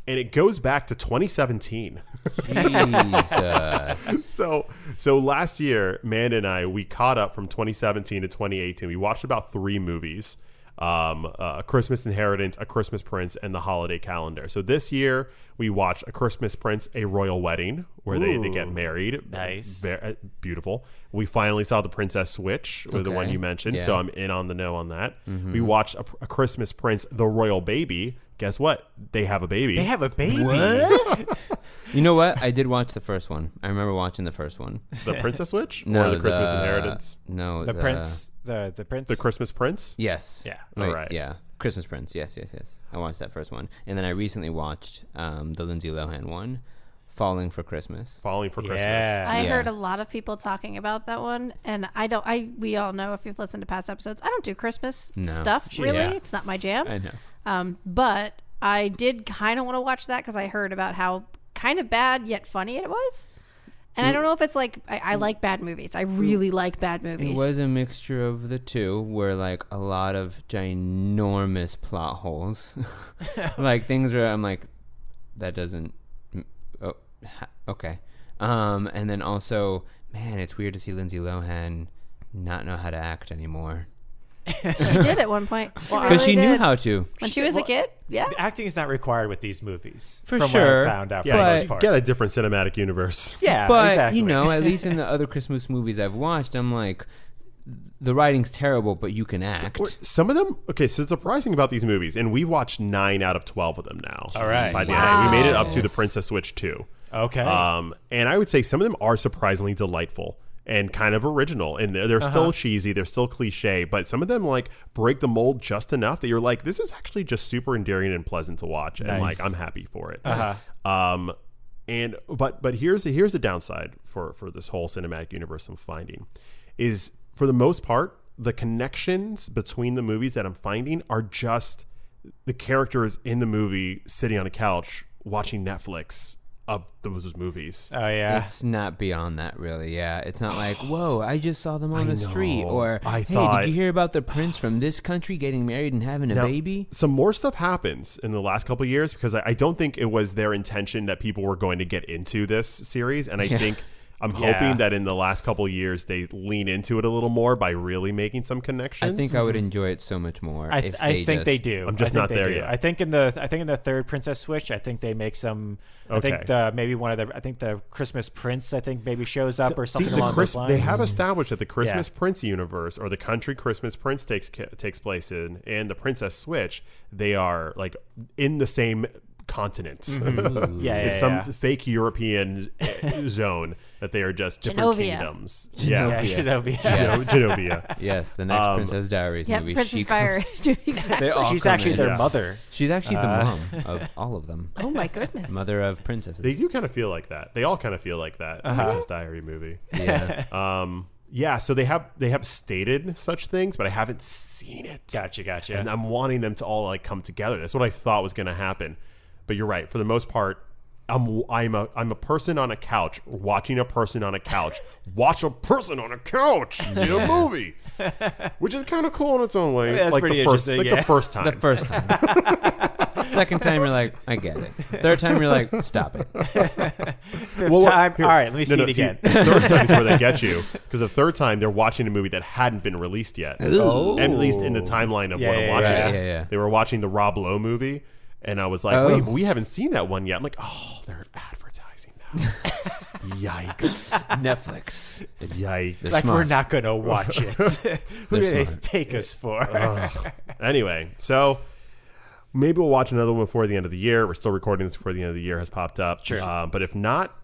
Speaker 3: And it goes back to 2017.
Speaker 4: Jesus.
Speaker 3: So last year, Amanda and I, we caught up from 2017 to 2018. We watched about 3 movies. A Christmas Inheritance, A Christmas Prince, and The Holiday Calendar. So this year, we watched A Christmas Prince, A Royal Wedding, where they get married.
Speaker 2: Nice.
Speaker 3: Beautiful. We finally saw The Princess Switch, or the one
Speaker 4: Okay.
Speaker 3: you mentioned,
Speaker 4: Yeah.
Speaker 3: so I'm in on the know on that. We watched A Christmas Prince, The Royal Baby. Guess what? They have a baby.
Speaker 2: They have a baby.
Speaker 4: You know what? I did watch the first one. I remember watching the first one.
Speaker 3: The Princess Switch?
Speaker 4: No,
Speaker 3: or the Christmas Inheritance?
Speaker 4: No,
Speaker 2: The prince. The prince.
Speaker 3: The Christmas Prince?
Speaker 4: Yes.
Speaker 2: Yeah.
Speaker 4: Wait,
Speaker 3: Alright.
Speaker 4: Yeah. Christmas Prince. Yes. I watched that first one, and then I recently watched the Lindsay Lohan one, Falling for Christmas.
Speaker 3: Falling for Christmas.
Speaker 2: Yeah.
Speaker 1: I
Speaker 4: Yeah.
Speaker 1: heard a lot of people talking about that one, and we all know if you've listened to past episodes, I don't do Christmas stuff, really.
Speaker 4: Yeah.
Speaker 1: It's not my jam.
Speaker 4: I know.
Speaker 1: But I did kind of want to watch that because I heard about how kind of bad yet funny it was.
Speaker 5: And I don't know if it's like I like bad movies. I really like bad movies.
Speaker 4: It was a mixture of the two, where like a lot of ginormous plot holes, like things where I'm like, that doesn't. Oh, okay. And then also, man, it's weird to see Lindsay Lohan not know how to act anymore.
Speaker 5: She did at one point.
Speaker 4: Because she knew how to.
Speaker 5: When she was a kid, yeah.
Speaker 2: Acting is not required with these movies.
Speaker 4: For
Speaker 2: from
Speaker 4: sure.
Speaker 2: What I found out
Speaker 3: Yeah,
Speaker 2: for the
Speaker 3: but
Speaker 2: most part.
Speaker 3: get a different cinematic universe.
Speaker 2: Yeah,
Speaker 4: But,
Speaker 2: exactly.
Speaker 4: you know, at least in the other Christmas movies I've watched, I'm like, the writing's terrible, but you can act.
Speaker 3: Some of them, okay, so surprising about these movies, and we've watched 9 out of 12 of them now.
Speaker 2: All right.
Speaker 3: By the
Speaker 5: Wow.
Speaker 3: end. We made it up to the Princess Switch 2.
Speaker 2: Okay.
Speaker 3: And I would say some of them are surprisingly delightful and kind of original, and they're still cheesy, they're still cliche, but some of them like break the mold just enough that you're like, this is actually just super endearing and pleasant to watch, and
Speaker 2: Nice.
Speaker 3: like I'm happy for it. And but here's a downside for this whole cinematic universe I'm finding is, for the most part, the connections between the movies that I'm finding are just the characters in the movie sitting on a couch watching Netflix of those movies.
Speaker 2: Oh yeah.
Speaker 4: It's not beyond that, really. Yeah, it's not like, whoa, I just saw them on the street,
Speaker 3: know.
Speaker 4: or
Speaker 3: I
Speaker 4: hey,
Speaker 3: thought-
Speaker 4: did you hear about the prince from this country getting married and having a
Speaker 3: Now,
Speaker 4: baby?
Speaker 3: some more stuff happens in the last couple of years, because I don't think it was their intention that people were going to get into this series, and I think I'm hoping that in the last couple of years they lean into it a little more by really making some connections.
Speaker 4: I think I would enjoy it so much more.
Speaker 2: I
Speaker 4: if
Speaker 2: think they do.
Speaker 3: I'm just
Speaker 2: I think
Speaker 3: not
Speaker 2: they
Speaker 3: there
Speaker 2: do.
Speaker 3: yet.
Speaker 2: I think in the third Princess Switch, I think they make some. I think maybe one of the. I think the Christmas Prince. I think maybe shows up or something along those lines.
Speaker 3: They have established that the Christmas Prince universe, or the country Christmas Prince takes place in, and the Princess Switch, they are like in the same continent. It's some fake European zone that they are just different
Speaker 5: Genovia.
Speaker 3: kingdoms.
Speaker 2: Yeah, Genovia.
Speaker 3: Genovia.
Speaker 4: Yes, the next Princess Diaries
Speaker 5: Yeah,
Speaker 4: movie.
Speaker 5: Princess
Speaker 4: she
Speaker 5: Fire.
Speaker 4: comes-
Speaker 5: Exactly.
Speaker 4: they all
Speaker 2: She's
Speaker 4: come
Speaker 2: actually
Speaker 4: in.
Speaker 2: their
Speaker 3: Yeah.
Speaker 2: mother.
Speaker 4: She's actually the mom of all of them.
Speaker 5: Oh my goodness.
Speaker 4: Mother of princesses.
Speaker 3: They do kind of feel like that. They all kind of feel like that Princess Diary movie.
Speaker 4: Yeah.
Speaker 3: Yeah, so they have stated such things, but I haven't seen it.
Speaker 2: Gotcha.
Speaker 3: And I'm wanting them to all like come together. That's what I thought was going to happen. But you're right. For the most part, I'm a person on a couch watching a person on a couch watch a person on a couch in a movie, which is kind of cool in its own way.
Speaker 2: That's
Speaker 3: like
Speaker 2: pretty
Speaker 3: the first,
Speaker 2: interesting,
Speaker 3: like the first time.
Speaker 4: The first time. Second time, you're like, I get it. Third time, you're like, stop it.
Speaker 2: Fifth time.
Speaker 3: here-
Speaker 2: All right, let me see it
Speaker 3: see,
Speaker 2: again.
Speaker 3: the third time is where they get you, because the third time they're watching a movie that hadn't been released yet.
Speaker 2: Oh.
Speaker 3: At least in the timeline of
Speaker 2: Yeah,
Speaker 3: what I'm
Speaker 2: yeah,
Speaker 3: watching.
Speaker 2: yeah.
Speaker 3: it.
Speaker 4: Yeah.
Speaker 3: They were watching the Rob Lowe movie, and I was like, wait, but we haven't seen that one yet. I'm like, oh, they're advertising now. Yikes.
Speaker 4: Netflix.
Speaker 3: Yikes.
Speaker 2: Like
Speaker 4: smart.
Speaker 2: we're not gonna watch it. Who do they take us for?
Speaker 3: Anyway, so maybe we'll watch another one before the end of the year. We're still recording this before the end of the year has popped up.
Speaker 2: Sure.
Speaker 3: But if not,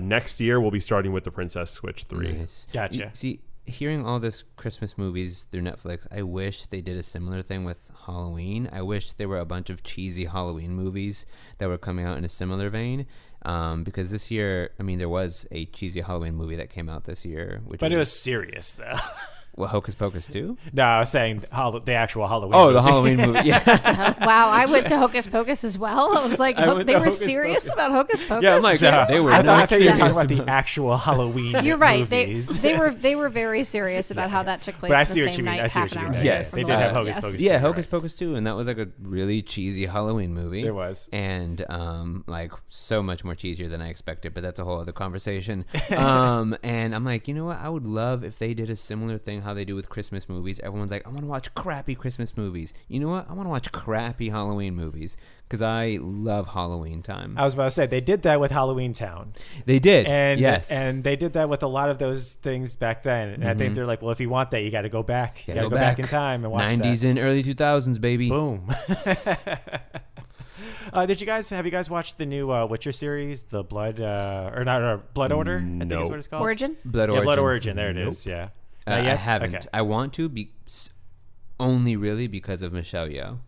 Speaker 3: next year we'll be starting with the Princess Switch 3.
Speaker 4: Nice.
Speaker 2: Gotcha.
Speaker 4: See, hearing all this Christmas movies through Netflix, I wish they did a similar thing with Halloween. I wish there were a bunch of cheesy Halloween movies that were coming out in a similar vein. Because this year, I mean, there was a cheesy Halloween movie that came out this year.
Speaker 2: But it was serious though.
Speaker 4: Well, Hocus Pocus 2?
Speaker 2: No, I was saying the actual Halloween.
Speaker 4: Oh,
Speaker 2: movie.
Speaker 4: the Halloween movie. Yeah.
Speaker 5: Wow, I went to Hocus Pocus as well. I was like,
Speaker 2: I went
Speaker 5: they
Speaker 2: to
Speaker 5: were
Speaker 2: Hocus
Speaker 5: serious
Speaker 2: Pocus.
Speaker 5: about Hocus Pocus?
Speaker 4: Yeah, I'm like, they were
Speaker 2: I
Speaker 4: not
Speaker 2: thought you were talking
Speaker 4: serious.
Speaker 2: about the actual Halloween.
Speaker 5: You're right.
Speaker 2: Movies.
Speaker 5: They were very serious about how that took place
Speaker 2: But I
Speaker 5: the
Speaker 2: see what
Speaker 5: same
Speaker 2: you mean.
Speaker 5: night,
Speaker 2: I see
Speaker 5: half
Speaker 2: what
Speaker 5: an
Speaker 2: you
Speaker 5: hour
Speaker 2: mean.
Speaker 5: later
Speaker 4: Yes.
Speaker 5: from
Speaker 2: They
Speaker 5: the
Speaker 2: did
Speaker 5: last
Speaker 2: have
Speaker 5: one,
Speaker 2: Hocus
Speaker 5: yes.
Speaker 2: Pocus.
Speaker 4: Yeah,
Speaker 2: You're
Speaker 4: Hocus
Speaker 2: right.
Speaker 4: Pocus 2, and that was like a really cheesy Halloween movie.
Speaker 2: It was.
Speaker 4: And so much more cheesier than I expected, but that's a whole other conversation. And I'm like, you know what? I would love if they did a similar thing how they do with Christmas movies. Everyone's like, I want to watch crappy Christmas movies. You know what? I want to watch crappy Halloween movies because I love Halloween time.
Speaker 2: I was about to say they did that with Halloween Town.
Speaker 4: They did.
Speaker 2: And
Speaker 4: yes.
Speaker 2: and they did that with a lot of those things back then. And I think they're like, well, if you want that, you got to go back. You got to go back in time and watch
Speaker 4: 90s
Speaker 2: that.
Speaker 4: and early 2000s, baby.
Speaker 2: Boom. Have you guys watched the new Witcher series, the Blood Blood Order? I think is what it's called.
Speaker 5: Origin?
Speaker 4: Blood
Speaker 2: Yeah,
Speaker 4: Origin.
Speaker 2: Blood Origin. There it is. Yeah. Not
Speaker 4: I
Speaker 2: yet?
Speaker 4: haven't.
Speaker 2: Okay.
Speaker 4: I want to only really because of Michelle Yeoh.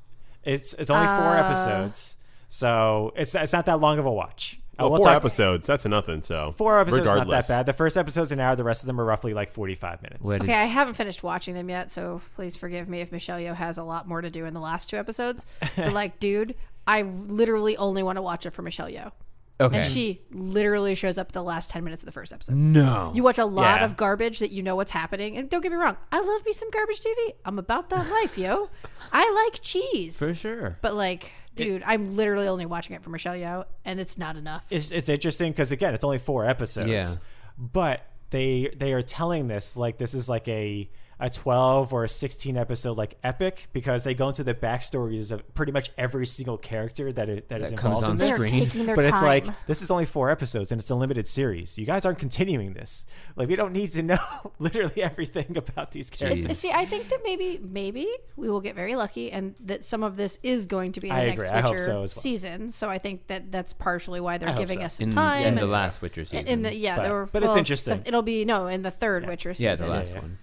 Speaker 2: It's only 4 episodes, so it's not that long of a watch.
Speaker 3: Well,
Speaker 2: we'll
Speaker 3: 4
Speaker 2: talk-
Speaker 3: episodes, that's nothing. So
Speaker 2: 4 episodes is not that
Speaker 3: regardless.
Speaker 2: bad. The first episode's an hour. The rest of them are roughly like 45 minutes.
Speaker 4: What
Speaker 5: Okay, I haven't finished watching them yet, so please forgive me if Michelle Yeoh has a lot more to do in the last 2 episodes. But like, dude, I literally only want to watch it for Michelle Yeoh.
Speaker 4: Okay.
Speaker 5: And she literally shows up the last 10 minutes of the first episode.
Speaker 4: No.
Speaker 5: You watch a lot
Speaker 2: Yeah.
Speaker 5: of garbage that you know what's happening. And don't get me wrong, I love me some garbage TV. I'm about that life, yo. I like cheese.
Speaker 4: For sure.
Speaker 5: But like, dude, I'm literally only watching it for Michelle Yeoh, and it's not enough.
Speaker 2: It's interesting because again, it's only 4 episodes.
Speaker 4: Yeah.
Speaker 2: But they are telling this like this is like a 12 or a 16 episode like epic, because they go into the backstories of pretty much every single character that is
Speaker 4: comes
Speaker 2: involved
Speaker 4: on
Speaker 2: in
Speaker 5: They're
Speaker 2: this.
Speaker 4: screen.
Speaker 5: taking their
Speaker 2: But
Speaker 5: time.
Speaker 2: it's like, this is only 4 episodes and it's a limited series. You guys aren't continuing this. Like, we don't need to know literally everything about these characters.
Speaker 5: See, I think that maybe we will get very lucky, and that some of this is going to be in the
Speaker 2: I
Speaker 5: next
Speaker 2: agree. I hope
Speaker 5: Witcher
Speaker 2: so as well.
Speaker 5: season. So I think that that's partially why they're
Speaker 2: I hope
Speaker 5: giving
Speaker 2: so.
Speaker 5: us some
Speaker 4: In
Speaker 5: time.
Speaker 4: the
Speaker 5: and-
Speaker 4: last Witcher season.
Speaker 2: But it's interesting.
Speaker 5: It'll be in the third Witcher season.
Speaker 4: yeah, the last
Speaker 2: yeah.
Speaker 4: one.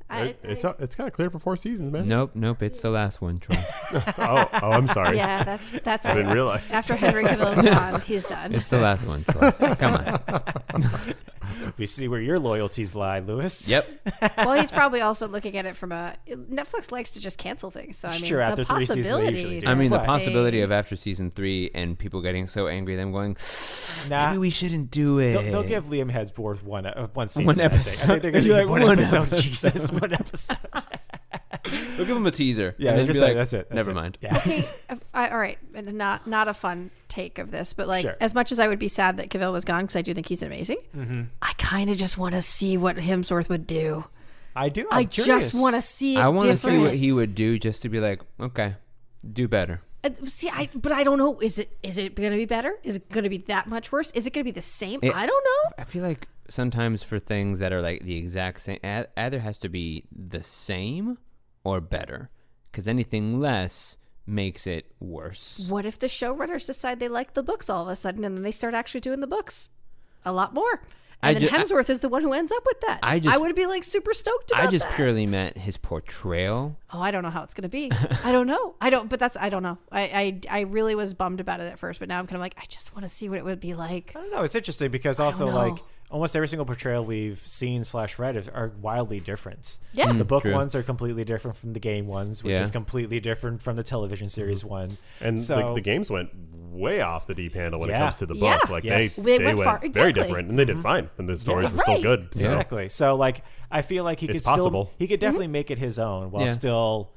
Speaker 3: It's kind of clear for 4 seasons, man.
Speaker 4: Nope. It's the last one, Troy.
Speaker 3: Oh, I'm sorry.
Speaker 5: Yeah, that's
Speaker 3: I
Speaker 5: it.
Speaker 3: didn't realize.
Speaker 5: After Henry Cavill's gone, he's done.
Speaker 4: It's the last one, Troy. Come on.
Speaker 2: We see where your loyalties lie, Lewis.
Speaker 4: Yep.
Speaker 5: Well, he's probably also looking at it from a Netflix likes to just cancel things. So I mean,
Speaker 2: Sure, after
Speaker 5: the
Speaker 2: 3 seasons, they
Speaker 5: possibility.
Speaker 2: usually do.
Speaker 4: I mean, the
Speaker 2: But-
Speaker 4: possibility of after season 3 and people getting so angry, them going,
Speaker 2: Nah,
Speaker 4: maybe we shouldn't do it.
Speaker 2: they'll give Liam Hemsworth one season.
Speaker 4: One
Speaker 2: I think they're going to
Speaker 4: You're
Speaker 2: give
Speaker 4: like,
Speaker 2: one
Speaker 4: one
Speaker 2: episode.
Speaker 4: episode.
Speaker 2: Jesus, one episode.
Speaker 4: We'll give him a teaser.
Speaker 2: Yeah,
Speaker 4: and then
Speaker 2: just
Speaker 4: be
Speaker 2: like,
Speaker 4: like,
Speaker 2: that's it.
Speaker 4: Never mind.
Speaker 2: Yeah.
Speaker 5: Okay, all right, and not a fun take of this, but like,
Speaker 2: Sure.
Speaker 5: as much as I would be sad that Cavill was gone, because I do think he's amazing, I kind of just want to see what Hemsworth would do.
Speaker 2: I do.
Speaker 5: I
Speaker 2: I'm curious.
Speaker 5: just want to see it
Speaker 4: I want to see what
Speaker 5: different.
Speaker 4: he would do just to be like, okay, do better.
Speaker 5: See, but I don't know. Is it going to be better? Is it going to be that much worse? Is it going to be the same? I don't know.
Speaker 4: I feel like sometimes for things that are like the exact same, either has to be the same or better, because anything less makes it worse.
Speaker 5: What if the showrunners decide they like the books all of a sudden, and then they start actually doing the books a lot more? And then Hemsworth is the one who ends up with that. I would be like super stoked about that.
Speaker 4: I just purely meant his portrayal.
Speaker 5: Oh, I don't know how it's gonna be. I don't know. I don't know. I really was bummed about it at first, but now I'm kind of like, I just want to see what it would be like.
Speaker 2: I don't know. It's interesting because also like almost every single portrayal we've seen / read are wildly different.
Speaker 5: Yeah.
Speaker 2: The book
Speaker 4: True.
Speaker 2: ones are completely different from the game ones, which is completely different from the television series one.
Speaker 3: And
Speaker 2: so
Speaker 3: the games went way off the deep handle when it
Speaker 2: Yeah.
Speaker 3: comes to the book.
Speaker 5: Yeah.
Speaker 3: Like
Speaker 2: Yes.
Speaker 3: they
Speaker 5: They went far.
Speaker 3: very
Speaker 5: Exactly.
Speaker 3: different, and they did fine, and the stories were still
Speaker 5: Right.
Speaker 3: good. So.
Speaker 2: Exactly. So like I feel like he
Speaker 3: It's
Speaker 2: could still
Speaker 3: possible.
Speaker 2: he could definitely make it his own while
Speaker 4: Yeah.
Speaker 2: still,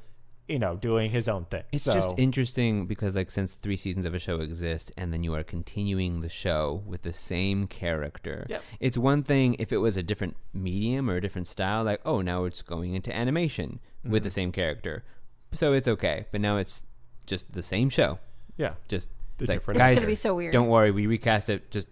Speaker 2: doing his own thing.
Speaker 4: It's
Speaker 2: so,
Speaker 4: just interesting because, like, since 3 seasons of a show exist and then you are continuing the show with the same character,
Speaker 2: Yep.
Speaker 4: it's one thing if it was a different medium or a different style, like, oh, now it's going into animation with the same character. So it's okay. But now it's just the same show.
Speaker 3: Yeah.
Speaker 4: Just,
Speaker 3: The
Speaker 4: it's like,
Speaker 3: different-
Speaker 4: guys,
Speaker 5: It's gonna be so weird.
Speaker 4: don't worry, we recast it. Just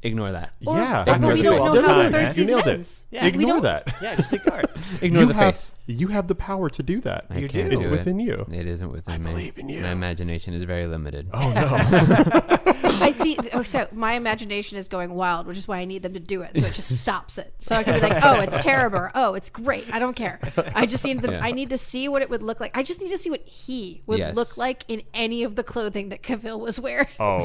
Speaker 4: ignore that.
Speaker 3: Yeah.
Speaker 2: Doctor
Speaker 5: we
Speaker 2: Who
Speaker 5: don't
Speaker 2: all
Speaker 5: know
Speaker 2: the
Speaker 5: how the
Speaker 2: time,
Speaker 5: third
Speaker 2: man.
Speaker 3: You
Speaker 5: season
Speaker 3: nailed it.
Speaker 5: ends.
Speaker 2: Yeah.
Speaker 3: Ignore
Speaker 5: don't-
Speaker 3: that.
Speaker 2: Yeah, just ignore it.
Speaker 4: Ignore
Speaker 3: you
Speaker 4: the
Speaker 3: have,
Speaker 4: face.
Speaker 3: You have the power to do that.
Speaker 4: I
Speaker 2: You
Speaker 4: can't
Speaker 2: do.
Speaker 3: It's
Speaker 4: do
Speaker 3: within
Speaker 4: it.
Speaker 3: you.
Speaker 4: It isn't within me.
Speaker 3: believe in you.
Speaker 4: My imagination is very limited.
Speaker 3: Oh no.
Speaker 5: I see. Oh, so my imagination is going wild, which is why I need them to do it. So it just stops it. So I can be like, oh, it's terrible. Oh, it's great. I don't care. I just need them.
Speaker 4: Yeah.
Speaker 5: I need to see what it would look like. I just need to see what he would
Speaker 4: Yes.
Speaker 5: look like in any of the clothing that Cavill was wearing.
Speaker 3: Oh.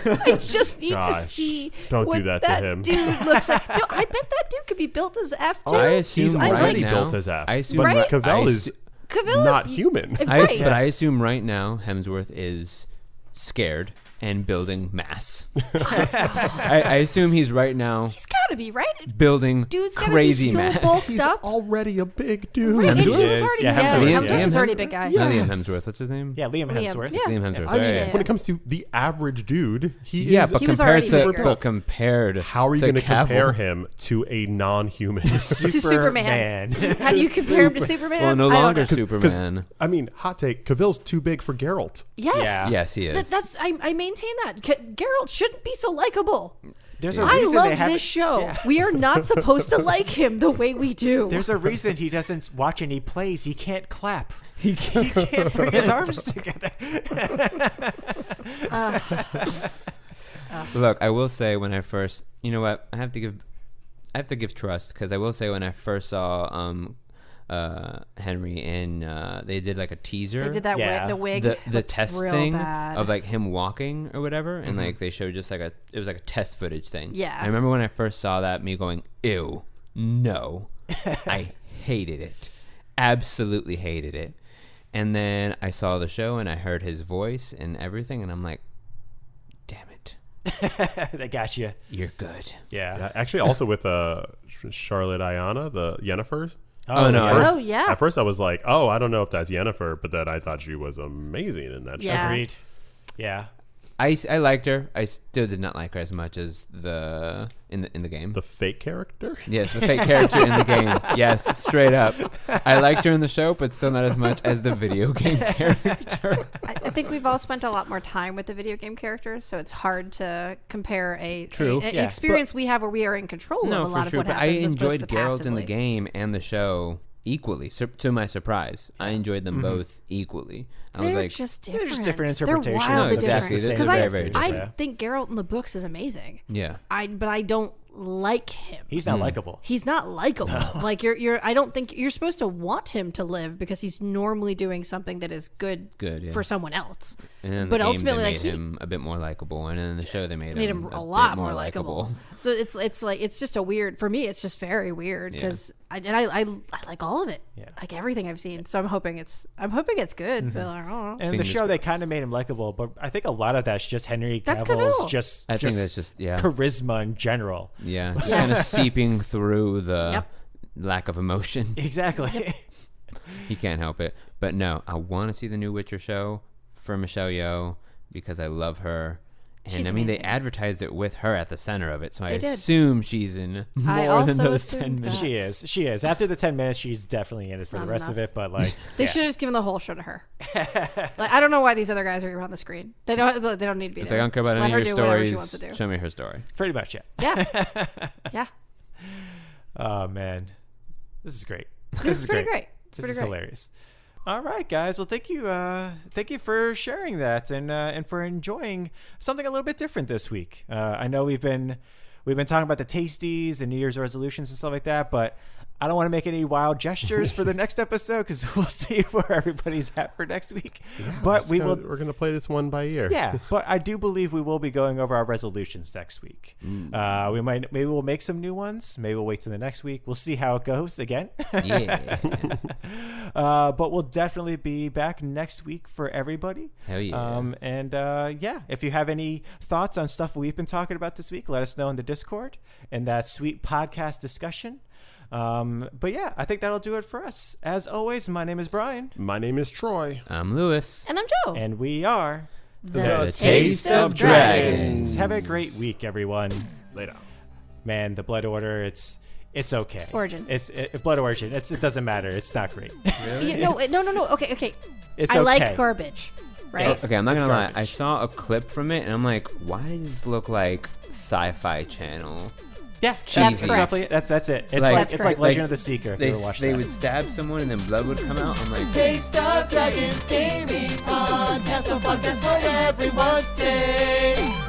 Speaker 5: I just need to
Speaker 3: Gosh.
Speaker 5: see.
Speaker 3: Don't
Speaker 5: what
Speaker 3: do that to him.
Speaker 5: Dude looks like. No, I bet that dude could be built as F too.
Speaker 4: I assume
Speaker 3: He's
Speaker 4: right
Speaker 3: already
Speaker 4: now,
Speaker 3: built as F.
Speaker 4: I assume
Speaker 3: but
Speaker 5: Right?
Speaker 3: Cavell
Speaker 4: I
Speaker 3: is
Speaker 5: Cavill
Speaker 3: not
Speaker 5: is,
Speaker 3: human.
Speaker 5: Right.
Speaker 4: But I assume right now Hemsworth is scared and building mass. I assume he's right now
Speaker 5: He's got to be right.
Speaker 4: building
Speaker 5: Dude's got to be
Speaker 4: crazy
Speaker 5: so
Speaker 4: mass.
Speaker 5: bulked
Speaker 3: He's
Speaker 5: up.
Speaker 3: already a big dude.
Speaker 5: Right, and he
Speaker 2: Hemsworth
Speaker 5: was
Speaker 2: is-
Speaker 5: already,
Speaker 2: yeah,
Speaker 5: yeah,
Speaker 2: Hemsworth,
Speaker 5: Hemsworth
Speaker 2: yeah.
Speaker 5: was already a big guy.
Speaker 4: Not Liam
Speaker 3: Yes.
Speaker 4: Hemsworth. What's his name?
Speaker 2: Yeah, Liam Hemsworth.
Speaker 5: Yeah.
Speaker 4: Liam Hemsworth.
Speaker 3: I mean,
Speaker 4: yeah.
Speaker 3: when it comes to the average dude, he
Speaker 4: Yeah,
Speaker 3: is
Speaker 4: but
Speaker 5: He was
Speaker 4: compared
Speaker 5: already
Speaker 4: to
Speaker 5: bigger.
Speaker 4: but compared
Speaker 3: How are you
Speaker 4: to
Speaker 3: going to compare
Speaker 4: Cavill-
Speaker 3: him to a non-human?
Speaker 5: To Superman. How do you compare him to Superman?
Speaker 4: Well, no
Speaker 5: I don't
Speaker 4: longer
Speaker 5: know.
Speaker 4: Superman.
Speaker 3: I mean, hot take, Cavill's too big for Geralt.
Speaker 5: Yes.
Speaker 2: Yeah.
Speaker 4: Yes, he is.
Speaker 5: That's I maintain that. Geralt shouldn't be so likable.
Speaker 2: There's a
Speaker 5: I
Speaker 2: reason
Speaker 5: love
Speaker 2: they haven't.
Speaker 5: this show.
Speaker 2: Yeah.
Speaker 5: We are not supposed to like him the way we do.
Speaker 2: There's a reason he doesn't watch any plays. He can't clap. He can't bring his arms together.
Speaker 4: Look, I will say when I first, you know what, I have to give trust, because I will say when I first saw Henry in, they did like a teaser.
Speaker 5: They did that
Speaker 2: Yeah.
Speaker 5: the wig.
Speaker 4: the
Speaker 5: looked
Speaker 4: test
Speaker 5: real
Speaker 4: thing
Speaker 5: bad.
Speaker 4: of like him walking or whatever, and like they showed just like it was like a test footage thing.
Speaker 5: Yeah.
Speaker 4: I remember when I first saw that, me going, ew, no. I hated it. Absolutely hated it. And then I saw the show and I heard his voice and everything, and I'm like, damn it.
Speaker 2: They got you.
Speaker 4: You're good.
Speaker 2: Yeah.
Speaker 3: Actually, also with Charlotte Ayana, the Yennefer.
Speaker 4: Oh, no.
Speaker 5: Yeah.
Speaker 3: At first, I was like, "Oh, I don't know if that's Yennefer," but then I thought she was amazing in that show.
Speaker 5: Yeah.
Speaker 2: Agreed. Yeah.
Speaker 4: I liked her. I still did not like her as much as in the game.
Speaker 3: The fake character?
Speaker 4: Yes, the fake character in the game. Yes, straight up. I liked her in the show, but still not as much as the video game character.
Speaker 5: I think we've all spent a lot more time with the video game characters, so it's hard to compare an experience we have where we are in control of a lot of what happens.
Speaker 4: I enjoyed Geralt
Speaker 5: passively.
Speaker 4: in the game and the show equally. To my surprise, I enjoyed them both equally.
Speaker 5: They're just different.
Speaker 2: They're just different interpretations.
Speaker 5: They're wildly
Speaker 4: of exactly.
Speaker 5: different.
Speaker 4: They're
Speaker 5: Because
Speaker 4: very
Speaker 5: I
Speaker 4: different.
Speaker 5: think Geralt in the books is amazing.
Speaker 4: Yeah.
Speaker 5: But I don't like him.
Speaker 2: He's not likable.
Speaker 5: He's not likable. Like I don't think you're supposed to want him to live because he's normally doing something that is good
Speaker 4: yeah.
Speaker 5: for someone else.
Speaker 4: And in
Speaker 5: But
Speaker 4: the game,
Speaker 5: ultimately,
Speaker 4: they
Speaker 5: like,
Speaker 4: made him a bit more likable, and in the show, they made him
Speaker 5: a lot
Speaker 4: bit
Speaker 5: more likable. So it's like it's just a weird for me. It's just very weird because I like all of it.
Speaker 2: Yeah.
Speaker 5: Like everything I've seen. So I'm hoping it's good. But I don't know.
Speaker 2: And in the show, they kind of made him likable, but I think a lot of that's just Henry
Speaker 5: That's
Speaker 2: Cavill's
Speaker 5: Cavill.
Speaker 4: I think that's just
Speaker 2: charisma in general.
Speaker 4: Yeah, just kind of seeping through the
Speaker 5: Yep.
Speaker 4: lack of emotion.
Speaker 2: Exactly.
Speaker 4: He can't help it. But no, I want to see the new Witcher show for Michelle Yeoh because I love her. And
Speaker 5: She's
Speaker 4: I mean, they
Speaker 5: amazing.
Speaker 4: advertised it with her at the center of it, so I
Speaker 5: They did.
Speaker 4: assume she's in
Speaker 5: I
Speaker 4: more than
Speaker 5: also
Speaker 4: those
Speaker 5: assumed
Speaker 4: 10
Speaker 5: that.
Speaker 4: minutes.
Speaker 2: She is. After the 10 minutes, she's definitely in it for the
Speaker 5: not
Speaker 2: rest
Speaker 5: enough.
Speaker 2: of it, but like
Speaker 5: They should have just given the whole show to her. Like, I don't know why these other guys are even on the screen. They don't need to be
Speaker 4: It's
Speaker 5: there.
Speaker 4: like, I don't care about
Speaker 5: Just let
Speaker 4: any
Speaker 5: her
Speaker 4: of your
Speaker 5: do whatever she wants
Speaker 4: stories.
Speaker 5: to do.
Speaker 4: Show me her story.
Speaker 2: pretty much it.
Speaker 5: Yeah. Yeah.
Speaker 2: Oh man, this is great.
Speaker 5: This is pretty great. It's
Speaker 2: This
Speaker 5: pretty
Speaker 2: is
Speaker 5: great.
Speaker 2: hilarious. All right, guys. Well, thank you for sharing that and for enjoying something a little bit different this week. I know we've been talking about the tasties and New Year's resolutions and stuff like that, but I don't want to make any wild gestures for the next episode because we'll see where everybody's at for next week. But
Speaker 3: We're going to play this one by ear.
Speaker 2: Yeah, but I do believe we will be going over our resolutions next week. Maybe we'll make some new ones. Maybe we'll wait till the next week. We'll see how it goes again.
Speaker 4: Yeah.
Speaker 2: But we'll definitely be back next week for everybody.
Speaker 4: Hell yeah.
Speaker 2: If you have any thoughts on stuff we've been talking about this week, let us know in the Discord and that sweet podcast discussion. But yeah, I think that'll do it for us. As always, my name is Brian.
Speaker 3: My name is Troy.
Speaker 4: I'm Lewis.
Speaker 5: And I'm Joe.
Speaker 2: And we are
Speaker 5: The
Speaker 4: Taste of Dragons.
Speaker 2: Have a great week, everyone.
Speaker 3: Later.
Speaker 2: Man, the Blood Order, it's okay.
Speaker 5: Origin.
Speaker 2: Blood Origin. It doesn't matter. It's not great.
Speaker 5: No. Okay.
Speaker 2: It's
Speaker 5: I
Speaker 2: okay.
Speaker 5: like garbage, right?
Speaker 4: Okay, I'm not
Speaker 2: It's
Speaker 4: gonna lie.
Speaker 2: garbage.
Speaker 4: I saw a clip from it, and I'm like, why does this look like Sci-Fi Channel?
Speaker 2: Yeah,
Speaker 4: Cheesy.
Speaker 2: that's roughly it. That's it. It's
Speaker 4: Like-
Speaker 2: like it's like Legend
Speaker 4: like,
Speaker 2: of the Seeker. If
Speaker 4: They,
Speaker 2: you ever watched
Speaker 4: they
Speaker 2: that.
Speaker 4: would stab someone, and then blood would come out. I'm like,
Speaker 1: Taste of Dragons Gaming Podcast, a podcast for everyone's taste.